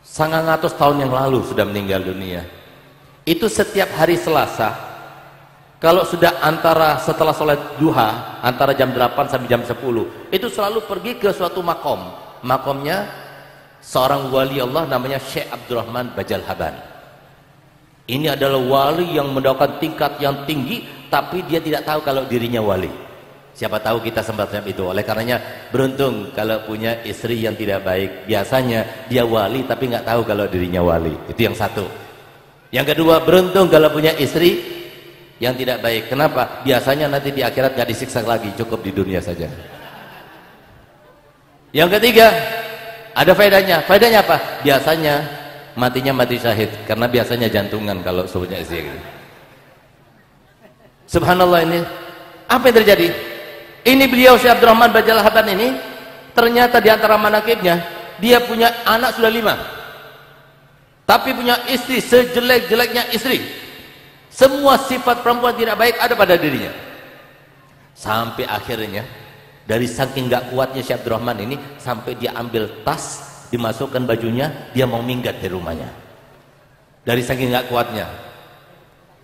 900 tahun yang lalu sudah meninggal dunia. Itu setiap hari Selasa, kalau sudah setelah sholat duha, antara jam 8 sampai jam 10, itu selalu pergi ke suatu makom. Makomnya seorang wali Allah namanya Syekh Abdurrahman Bajal Haban. Ini adalah wali yang mendapatkan tingkat yang tinggi, tapi dia tidak tahu kalau dirinya wali. Siapa tahu kita semacam itu. Oleh karenanya beruntung kalau punya istri yang tidak baik. Biasanya dia wali tapi nggak tahu kalau dirinya wali. Itu yang satu. Yang kedua, beruntung kalau punya istri yang tidak baik. Kenapa? Biasanya nanti di akhirat nggak disiksa lagi, cukup di dunia saja. Yang ketiga, ada faedahnya. Faedahnya apa? Biasanya matinya mati syahid, karena biasanya jantungan kalau punya istri. Subhanallah, ini apa yang terjadi? Ini beliau Syekh Abdurrahman Bajal Haban ini, ternyata di antara manakibnya dia punya anak sudah 5, tapi punya istri sejelek-jeleknya istri. Semua sifat perempuan tidak baik ada pada dirinya. Sampai akhirnya dari saking gak kuatnya Syekh Abdurrahman ini, sampai dia ambil tas, dimasukkan bajunya, dia mau minggat dari rumahnya. Dari saking gak kuatnya.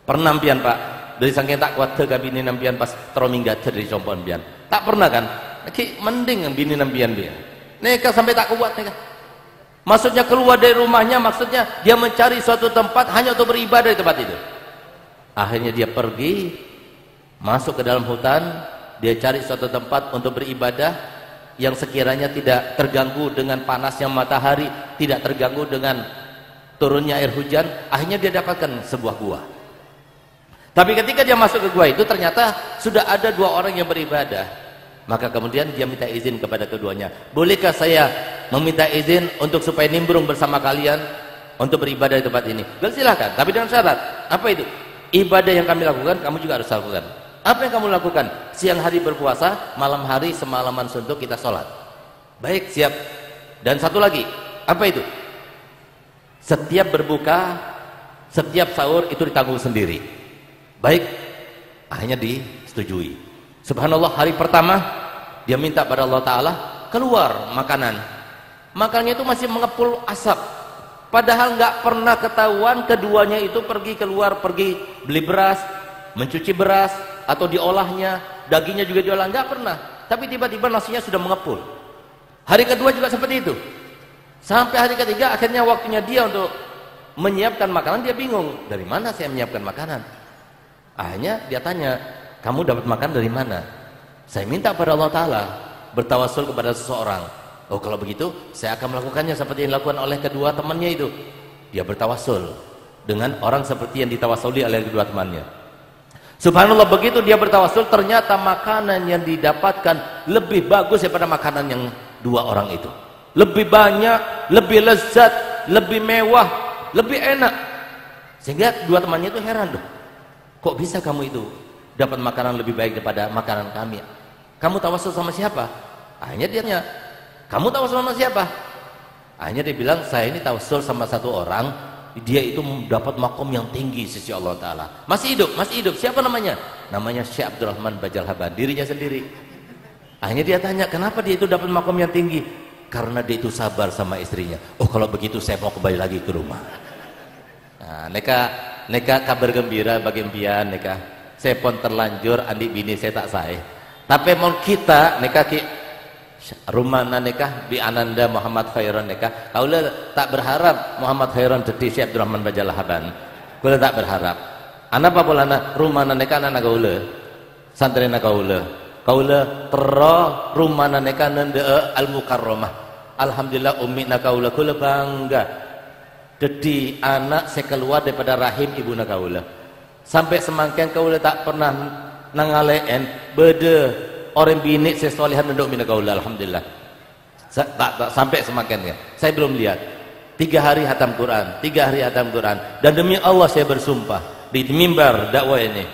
Pernah pian Pak, dari saking tak kuat ke bini nampian pas terominggat dari compon pian. Tak pernah kan? Ki mending bini nampian pian. Neka sampai tak kuat neka. Maksudnya keluar dari rumahnya, maksudnya dia mencari suatu tempat hanya untuk beribadah di tempat itu. Akhirnya dia pergi, masuk ke dalam hutan, dia cari suatu tempat untuk beribadah yang sekiranya tidak terganggu dengan panasnya matahari, tidak terganggu dengan turunnya air hujan. Akhirnya dia dapatkan sebuah gua. Tapi ketika dia masuk ke gua itu, ternyata sudah ada 2 orang yang beribadah. Maka kemudian dia minta izin kepada keduanya, bolehkah saya meminta izin untuk supaya nimbrung bersama kalian untuk beribadah di tempat ini? Silakan, tapi dengan syarat. Apa itu? Ibadah yang kami lakukan, kamu juga harus lakukan. Apa yang kamu lakukan? Siang hari berpuasa, malam hari semalaman suntuk kita sholat. Baik, siap. Dan satu lagi, apa itu? Setiap berbuka, setiap sahur itu ditanggung sendiri. Baik, akhirnya disetujui. Subhanallah, hari pertama dia minta pada Allah Ta'ala keluar makanan. Makanannya itu masih mengepul asap. Padahal nggak pernah ketahuan keduanya itu pergi keluar, pergi beli beras, mencuci beras, atau diolahnya, dagingnya juga diolah, nggak pernah. Tapi tiba-tiba nasinya sudah mengepul. Hari kedua juga seperti itu. Sampai hari ketiga akhirnya waktunya dia untuk menyiapkan makanan, dia bingung, dari mana saya menyiapkan makanan? Akhirnya dia tanya, kamu dapat makan dari mana? Saya minta pada Allah Ta'ala, bertawasul kepada seseorang. Oh kalau begitu saya akan melakukannya seperti yang dilakukan oleh kedua temannya itu. Dia bertawasul dengan orang seperti yang ditawasuli oleh kedua temannya. Subhanallah, begitu dia bertawasul, ternyata makanan yang didapatkan lebih bagus daripada makanan yang 2 orang itu. Lebih banyak, lebih lezat, lebih mewah, lebih enak. Sehingga 2 temannya itu heran, loh, kok bisa kamu itu dapat makanan lebih baik daripada makanan kami? Kamu tawasul sama siapa? Akhirnya dia tanya, kamu tawasul sama siapa? Akhirnya dia bilang, saya ini tawassul sama satu orang, dia itu dapat makom yang tinggi sisi Allah Ta'ala. Masih hidup. Siapa namanya? Namanya Syekh Abdurrahman Bajalhaban, dirinya sendiri. Akhirnya dia tanya, kenapa dia itu dapat makom yang tinggi? Karena dia itu sabar sama istrinya. Oh, kalau begitu saya mau kembali lagi ke rumah. Nah, neka kabar gembira bagi empian, neka saya pun terlanjur andi bini saya tak saya. Tapi mau kita neka ki rumana neka bi Ananda Muhammad Khairon neka. Kaula tak berharap Muhammad Khairon jadi Syekh Abdurrahman Bajalhaban. Kaula tak berharap. Ana apa bolana rumana neka ana kaula. Santrena kaula. Kaula tero rumana neka nende Al Mukarramah. Alhamdulillah ummi kaula kula bangga. Jadi anak saya keluar daripada rahim ibu kaula. Sampai semangkian kaula tak pernah nangaleen bede orang bini saya solihan nenduk mina kaula. Alhamdulillah. Tak sampai semangkiannya. Saya belum lihat. 3 hari hatam Quran, 3 hari hatam Quran. Dan demi Allah saya bersumpah di mimbar dakwah ini,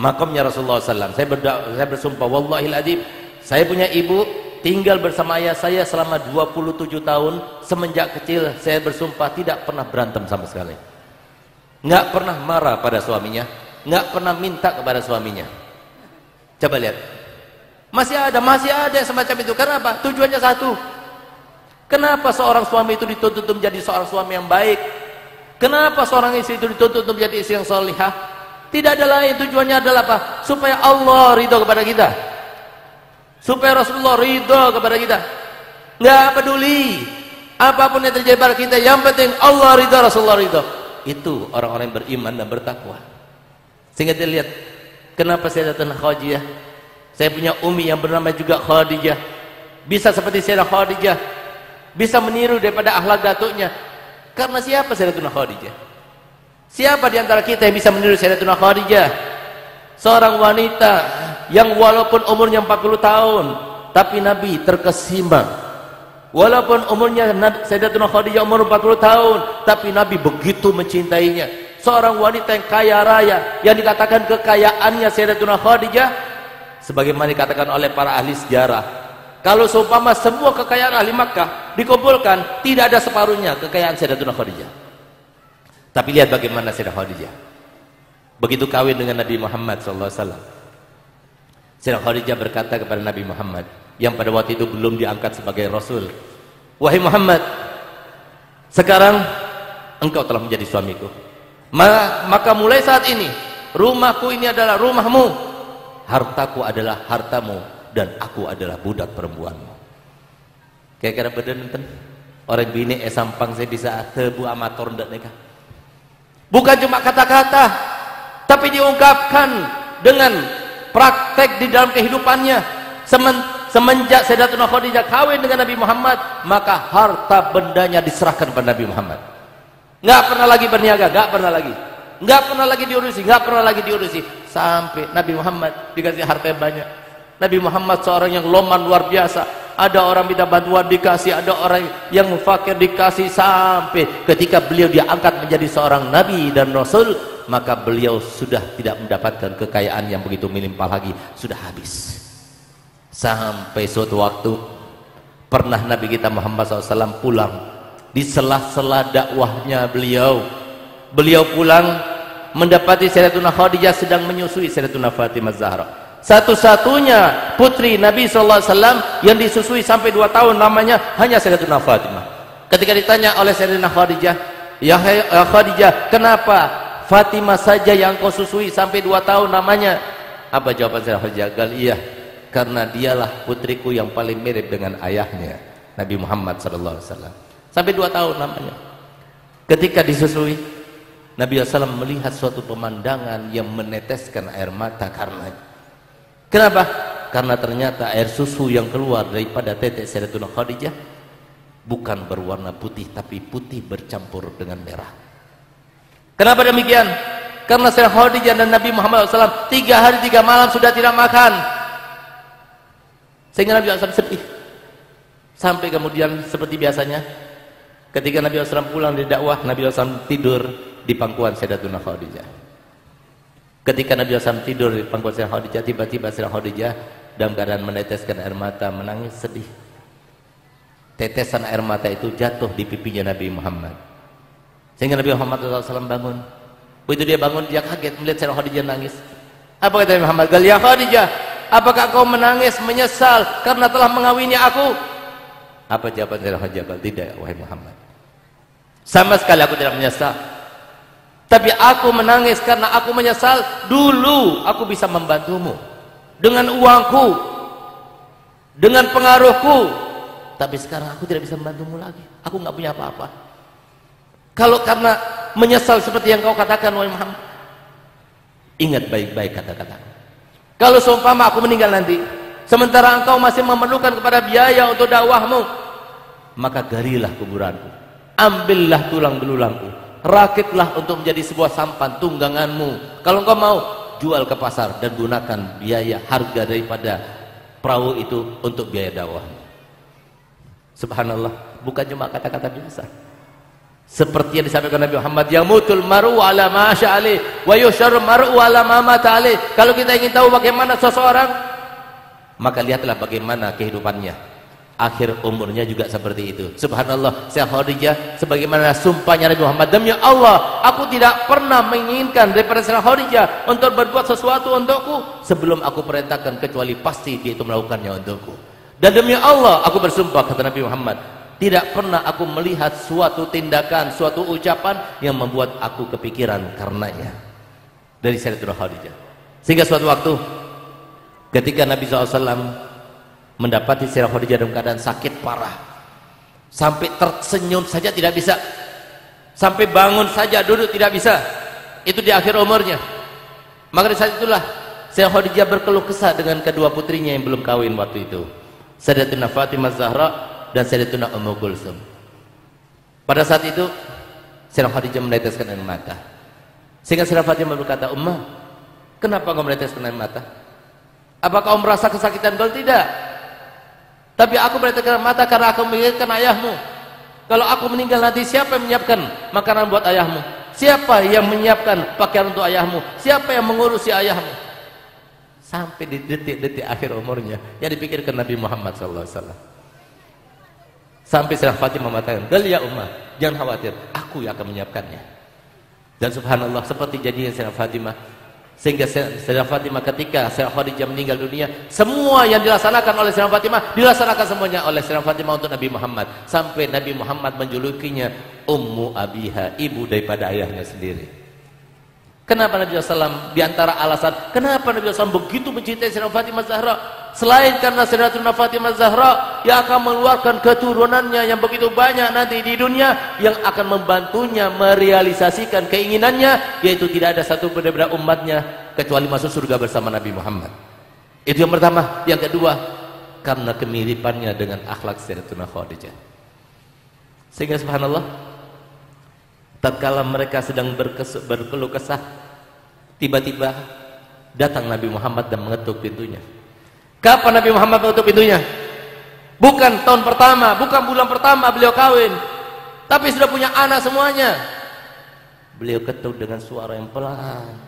makamnya Rasulullah SAW. Saya bersumpah, wallahil adzim, saya punya ibu tinggal bersama ayah saya selama 27 tahun. Semenjak kecil saya bersumpah tidak pernah berantem sama sekali, nggak pernah marah pada suaminya, nggak pernah minta kepada suaminya. Coba lihat, masih ada semacam itu. Karena apa? Tujuannya satu. Kenapa seorang suami itu dituntut untuk menjadi seorang suami yang baik? Kenapa seorang istri itu dituntut untuk menjadi istri yang salihah? Tidak ada lain, tujuannya adalah apa? Supaya Allah ridho kepada kita, supaya Rasulullah ridho kepada kita. Nggak peduli apapun yang terjadi pada kita, yang penting Allah ridho, Rasulullah ridho. Itu orang-orang yang beriman dan bertakwa. Sehingga dia lihat, kenapa saya datang Khadijah? Saya punya umi yang bernama juga Khadijah, bisa seperti Sayyidah Khadijah, bisa meniru daripada akhlak datuknya. Karena siapa Sayyidatuna Khadijah? Siapa di antara kita yang bisa meniru Sayyidatuna Khadijah? Seorang wanita yang walaupun umurnya 40 tahun, tapi Nabi terkesima. Walaupun umurnya Sayyidatuna Khadijah umur 40 tahun, tapi Nabi begitu mencintainya. Seorang wanita yang kaya raya, yang dikatakan kekayaannya Sayyidatuna Khadijah, sebagaimana dikatakan oleh para ahli sejarah, kalau seumpama semua kekayaan ahli Makkah dikumpulkan, tidak ada separuhnya kekayaan Sayyidatuna Khadijah. Tapi lihat bagaimana Sayyidah Khadijah begitu kawin dengan Nabi Muhammad SAW. Sayyidah Khadijah berkata kepada Nabi Muhammad yang pada waktu itu belum diangkat sebagai Rasul, wahai Muhammad, sekarang engkau telah menjadi suamiku, maka mulai saat ini rumahku ini adalah rumahmu, hartaku adalah hartamu, dan aku adalah budak perempuanmu. Kira-kira badan enten orang bini sampang saya bisa tebu amator ndak nikah. Bukan cuma kata-kata, tapi diungkapkan dengan praktek di dalam kehidupannya. Semenjak Sayyidatuna Khadijah kawin dengan Nabi Muhammad, maka harta bendanya diserahkan kepada Nabi Muhammad. Nggak pernah lagi berniaga, nggak pernah lagi diurusi, sampai Nabi Muhammad dikasih harta yang banyak. Nabi Muhammad seorang yang loman luar biasa. Ada orang minta bantuan dikasih, ada orang yang fakir dikasih, sampai ketika beliau diangkat menjadi seorang nabi dan rasul, maka beliau sudah tidak mendapatkan kekayaan yang begitu melimpah lagi, sudah habis. Sampai suatu waktu pernah Nabi kita Muhammad SAW pulang di sela-sela dakwahnya beliau pulang mendapati Sayyidatuna Khadijah sedang menyusui Sayyidatuna Fatimah Zahra, satu-satunya putri Nabi SAW yang disusui sampai 2 tahun, namanya hanya Sayyidatuna Fatimah. Ketika ditanya oleh Sayyidatuna Khadijah, ya Khadijah, kenapa Fatimah saja yang kau susui sampai 2 tahun namanya? Apa jawaban Sayyidatuna Khadijah? Iya, karena dialah putriku yang paling mirip dengan ayahnya Nabi Muhammad SAW. Sampai 2 tahun namanya. Ketika disusui, Nabi SAW melihat suatu pemandangan yang meneteskan air mata karenanya. Kenapa? Karena ternyata air susu yang keluar daripada tetek Sayyidatuna Khadijah bukan berwarna putih, tapi putih bercampur dengan merah. Kenapa demikian? Karena Sayyidatuna Khadijah dan Nabi Muhammad SAW 3 hari 3 malam sudah tidak makan, sehingga Nabi SAW sedih. Sampai kemudian seperti biasanya, ketika Nabi SAW pulang dari dakwah, Nabi SAW tidur di pangkuan Sayyidatuna Khadijah. Ketika Nabi SAW tidur di pangkuan Sayyidatuna Khadijah, tiba-tiba Sayyidatuna Khadijah dalam keadaan meneteskan air mata, menangis sedih. tetesan air mata itu jatuh di pipinya Nabi Muhammad. Sehingga Nabi Muhammad SAW bangun. Begitu dia bangun, dia kaget melihat Sayyidah Khadijah nangis. Apa kata Nabi Muhammad? "Gal ya Khadijah, apakah kau menangis menyesal karena telah mengawini aku?" Apa jawaban Sayyidah Khadijah? "Tidak, wahai Muhammad. Sama sekali aku tidak menyesal. Tapi aku menangis karena aku menyesal dulu aku bisa membantumu dengan uangku, dengan pengaruhku. Tapi sekarang aku tidak bisa membantumu lagi. Aku nggak punya apa-apa. Kalau karena menyesal seperti yang kau katakan, wahai Muhammad, ingat baik-baik kata-kata. Kalau seumpama aku meninggal nanti, sementara engkau masih memerlukan kepada biaya untuk dakwahmu, maka galilah kuburanku, ambillah tulang belulangku, rakitlah untuk menjadi sebuah sampan tungganganmu. Kalau engkau mau, jual ke pasar dan gunakan biaya harga daripada perahu itu untuk biaya dakwahmu." Subhanallah, bukan cuma kata-kata biasa. Seperti yang disampaikan Nabi Muhammad, yamutul mar'u ala ma sya'ali wa yusyarru mar'u ala ma mata ali. Kalau kita ingin tahu bagaimana seseorang, maka lihatlah bagaimana kehidupannya. Akhir umurnya juga seperti itu. Subhanallah, Sayyidah Khadijah sebagaimana sumpahnya Nabi Muhammad, "Demi Allah, aku tidak pernah menginginkan daripada Sayyidah Khadijah untuk berbuat sesuatu untukku sebelum aku perintahkan, kecuali pasti dia itu melakukannya untukku. Dan demi Allah, aku bersumpah," kata Nabi Muhammad, "tidak pernah aku melihat suatu tindakan, suatu ucapan yang membuat aku kepikiran karenanya." Dari Sayyidatuna Khadijah. Sehingga suatu waktu ketika Nabi SAW mendapati Sayyidah Khadijah dalam keadaan sakit parah, sampai tersenyum saja tidak bisa, sampai bangun saja duduk tidak bisa, itu di akhir umurnya. Maka di saat itulah Sayyidah Khadijah berkeluh kesah dengan kedua putrinya yang belum kawin waktu itu, Sayyidatuna Fatimah Zahra dan Sayyidatuna Ummu Kulsum. Pada saat itu Sayyidah Khadijah meneteskan air mata. Sehingga Sayyidah Fatimah berkata, "Ummah, kenapa kau meneteskan air mata? Apakah kau merasa kesakitan?" "Kalau tidak. Tapi aku meneteskan air mata karena aku memikirkan ayahmu. Kalau aku meninggal nanti, siapa yang menyiapkan makanan buat ayahmu? Siapa yang menyiapkan pakaian untuk ayahmu? Siapa yang mengurusi ayahmu?" Sampai di detik-detik akhir umurnya yang dipikirkan Nabi Muhammad SAW. Sampai Sayyidah Fatimah mengatakan, "Gal ya Ummah, jangan khawatir, aku yang akan menyiapkannya." Dan subhanallah, seperti jadinya Sayyidah Fatimah. Sehingga Sayyidah Fatimah ketika Sayyidah Khadijah meninggal dunia, semua yang dilaksanakan oleh Sayyidah Fatimah dilaksanakan semuanya oleh Sayyidah Fatimah untuk Nabi Muhammad. Sampai Nabi Muhammad menjulukinya Ummu Abiha, ibu daripada ayahnya sendiri. Kenapa Nabi SAW? Di antara alasan kenapa Nabi SAW begitu mencintai Sayyidah Fatimah Zahra, selain karena Sayyidatuna Fatimah Zahra yang akan mengeluarkan keturunannya yang begitu banyak nanti di dunia, yang akan membantunya merealisasikan keinginannya, yaitu tidak ada satu daripada umatnya kecuali masuk surga bersama Nabi Muhammad. Itu yang pertama. Yang kedua, karena kemiripannya dengan akhlak Sayyidatuna Khadijah. Sehingga subhanallah, tatkala mereka sedang berkeluh kesah, tiba-tiba datang Nabi Muhammad dan mengetuk pintunya. Kapan Nabi Muhammad mengetuk pintunya? Bukan tahun pertama, bukan bulan pertama beliau kawin, tapi sudah punya anak semuanya. Beliau ketuk dengan suara yang pelan,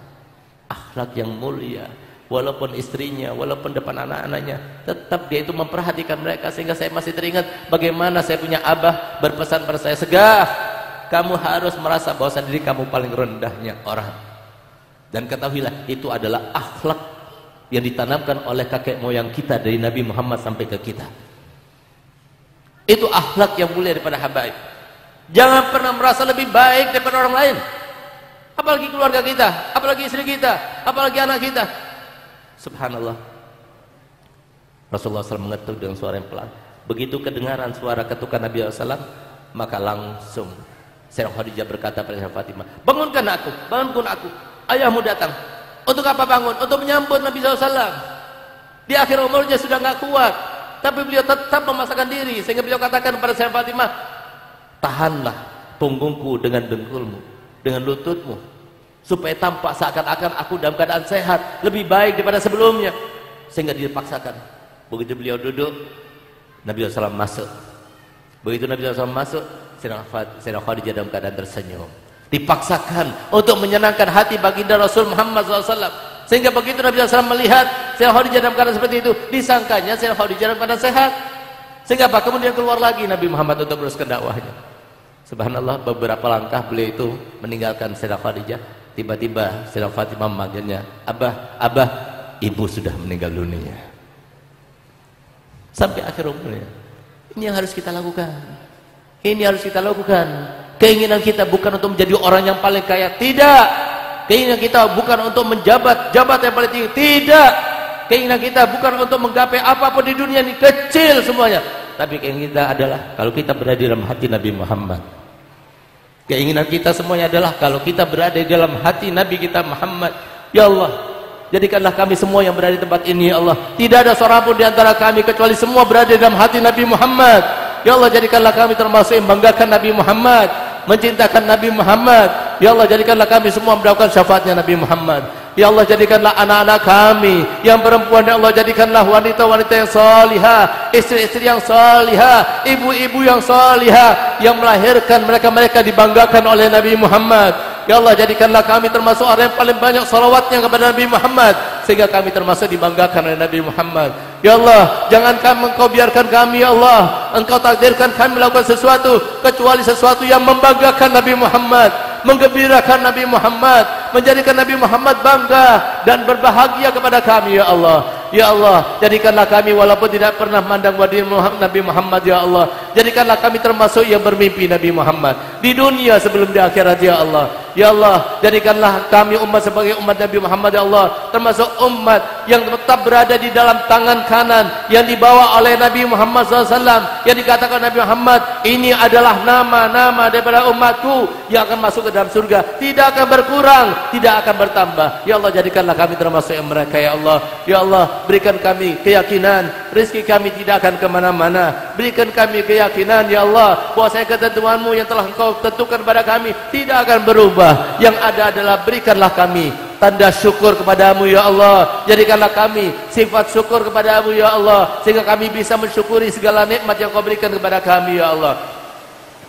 akhlak yang mulia. Walaupun istrinya, walaupun depan anak-anaknya, tetap dia itu memperhatikan mereka. Sehingga saya masih teringat bagaimana saya punya abah berpesan pada saya, "Segaf, kamu harus merasa bahwa diri kamu paling rendahnya orang." Dan ketahuilah, itu adalah akhlak yang ditanamkan oleh kakek moyang kita dari Nabi Muhammad sampai ke kita. Itu akhlak yang mulia daripada habaib. Jangan pernah merasa lebih baik daripada orang lain, apalagi keluarga kita, apalagi istri kita, apalagi anak kita. Subhanallah, Rasulullah SAW mengetuk dengan suara yang pelan. Begitu kedengaran suara ketukan Nabi SAW, maka langsung Sayyidah Khadijah berkata pada Sayyidah Fatimah, "Bangunkan aku, bangunkan aku. Ayahmu datang." Untuk apa bangun? Untuk menyambut Nabi SAW. Di akhir umurnya sudah nggak kuat, tapi beliau tetap memaksakan diri. Sehingga beliau katakan kepada Sayyidah Fatimah, "Tahanlah punggungku dengan dengkulmu, dengan lututmu, supaya tampak seakan-akan aku dalam keadaan sehat, lebih baik daripada sebelumnya." Sehingga dipaksakan. Begitu beliau duduk, Nabi SAW masuk. Begitu Nabi SAW masuk, Sayyidah Khadijah dalam keadaan tersenyum. Dipaksakan untuk menyenangkan hati baginda Rasul Muhammad SAW. Sehingga begitu Nabi SAW melihat Sayyidah Khadijah dalam keadaan seperti itu, disangkanya Sayyidah Khadijah dalam keadaan sehat. Sehingga apa? Kemudian keluar lagi Nabi Muhammad untuk teruskan dakwahnya. Subhanallah, beberapa langkah beliau itu meninggalkan Sayyidah Khadijah. Tiba-tiba Sayyidah Fatimah memanggilnya, Abah, ibu sudah meninggal dunia. Sampai akhir umurnya. Ini yang harus kita lakukan. Ini harus kita lakukan. Keinginan kita bukan untuk menjadi orang yang paling kaya, tidak. Keinginan kita bukan untuk menjabat jabatan yang paling tinggi, tidak. Keinginan kita bukan untuk menggapai apapun di dunia ini, kecil semuanya. Tapi keinginan kita adalah kalau kita berada di dalam hati Nabi Muhammad. Keinginan kita semuanya adalah kalau kita berada di dalam hati Nabi kita Muhammad. Ya Allah, jadikanlah kami semua yang berada di tempat ini, ya Allah. Tidak ada seorang pun di antara kami kecuali semua berada di dalam hati Nabi Muhammad. Ya Allah, jadikanlah kami termasuk yang membanggakan Nabi Muhammad, mencintakan Nabi Muhammad. Ya Allah, jadikanlah kami semua mendapatkan syafaatnya Nabi Muhammad. Ya Allah, jadikanlah anak-anak kami yang perempuan, ya Allah, jadikanlah wanita-wanita yang salihah, istri-istri yang salihah, ibu-ibu yang salihah, yang melahirkan mereka-mereka dibanggakan oleh Nabi Muhammad. Ya Allah, jadikanlah kami termasuk orang yang paling banyak salawatnya kepada Nabi Muhammad, sehingga kami termasuk dibanggakan oleh Nabi Muhammad. Ya Allah, jangan Engkau biarkan kami, ya Allah, Engkau takdirkan kami melakukan sesuatu kecuali sesuatu yang membanggakan Nabi Muhammad, menggembirakan Nabi Muhammad, menjadikan Nabi Muhammad bangga dan berbahagia kepada kami, ya Allah. Ya Allah, jadikanlah kami walaupun tidak pernah memandang wajah Nabi Muhammad, ya Allah. Jadikanlah kami termasuk yang bermimpi Nabi Muhammad di dunia sebelum di akhirat, ya Allah. Ya Allah, jadikanlah kami umat sebagai umat Nabi Muhammad, ya Allah, termasuk umat yang tetap berada di dalam tangan kanan yang dibawa oleh Nabi Muhammad SAW, yang dikatakan Nabi Muhammad, ini adalah nama-nama daripada umatku yang akan masuk ke dalam surga, tidak akan berkurang, tidak akan bertambah. Ya Allah, jadikanlah kami termasuk yang mereka, ya Allah. Ya Allah, berikan kami keyakinan rezeki kami tidak akan kemana-mana. Berikan kami keyakinan, ya Allah, bahwasanya ketentuan-Mu yang telah Engkau tentukan kepada kami tidak akan berubah. Yang ada adalah berikanlah kami tanda syukur kepadamu, ya Allah. Jadikanlah kami sifat syukur kepadamu, ya Allah, sehingga kami bisa mensyukuri segala nikmat yang Kau berikan kepada kami, ya Allah.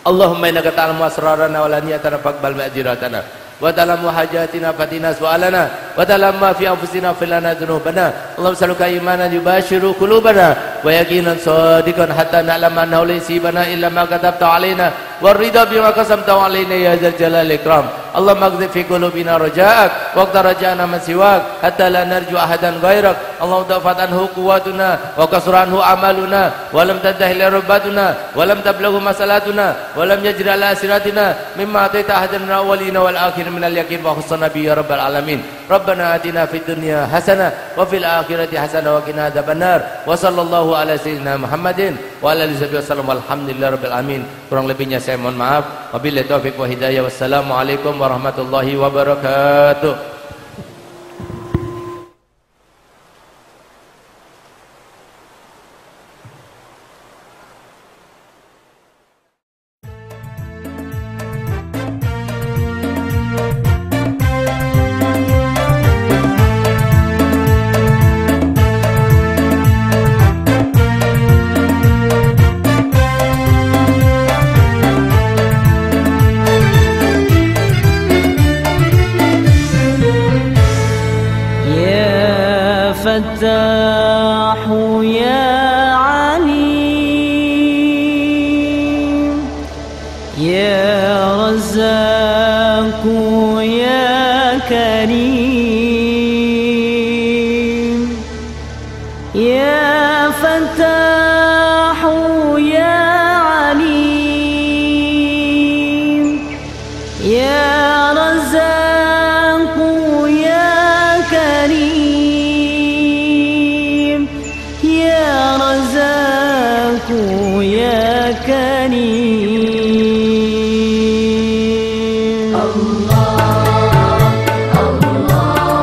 Allahumma innaka ta'lamu asrarana wa la niyatana faqbal ma'jiratana wa ta'lamu hajatina fatina su'alana wa ta'lamu ma fi anfusina filana dhunubana. Allahumma salluka imanan yubashiru qulubana wa yaqinan sadiqan hatta na'lama annahu laysa bana illa ma katabta alaina wa ridha bima qasamta alaina ya dzal jalali ikram. Allahumma aghdhi fi qulubina raja'ak wa qad raja'na man siwak hatta la narju ahadan ghairak. Allahumma dafat anhu quwwatuna wa kasranhu amaluna wa lam tantahi rubatuna wa lam tablughu masalatuna wa lam yajri ala siratina mimma ataita ahadan min awwalina wal akhirin min al-yaqin wa khusna bi ya rabbal alamin. Rabbana atina fid dunya hasanah wa fil akhirati hasanah wa qina adzabannar. Wa sallallahu ala sayyidina Muhammadin wa ala alihi wasallam walhamdulillahi rabbil alamin. Kurang lebihnya saya mohon maaf. Wabillahi taufiq wa hidayah. Wassalamualaikum warahmatullahi wabarakatuh. فتاح يا عليم يا رزاق يا كريم يا فتاح يا عليم يا رزاق يا كريم يا رزاق يا كريم الله الله الله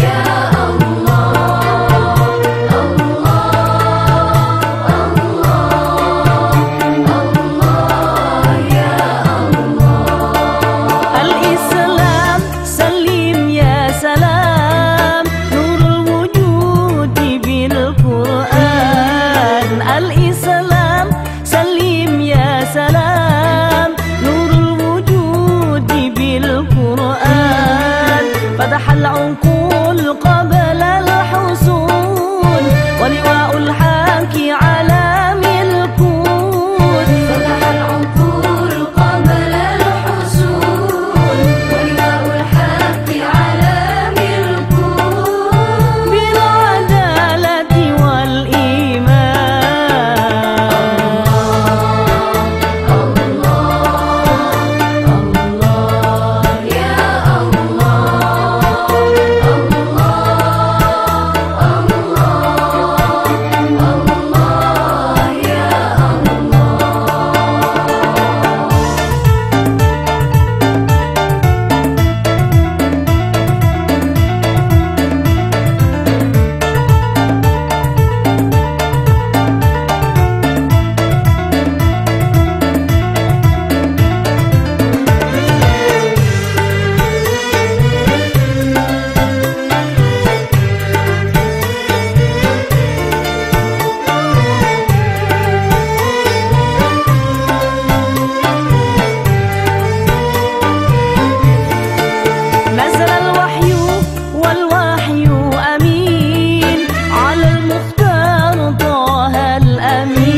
يا الله الله الله يا الله الإسلام سلم يا سلام نور الوجود بالقرآن الإسلام سلم يا سلام نور الوجود بالقرآن فتح العقول قبل الحصول ولواء الحق alamin.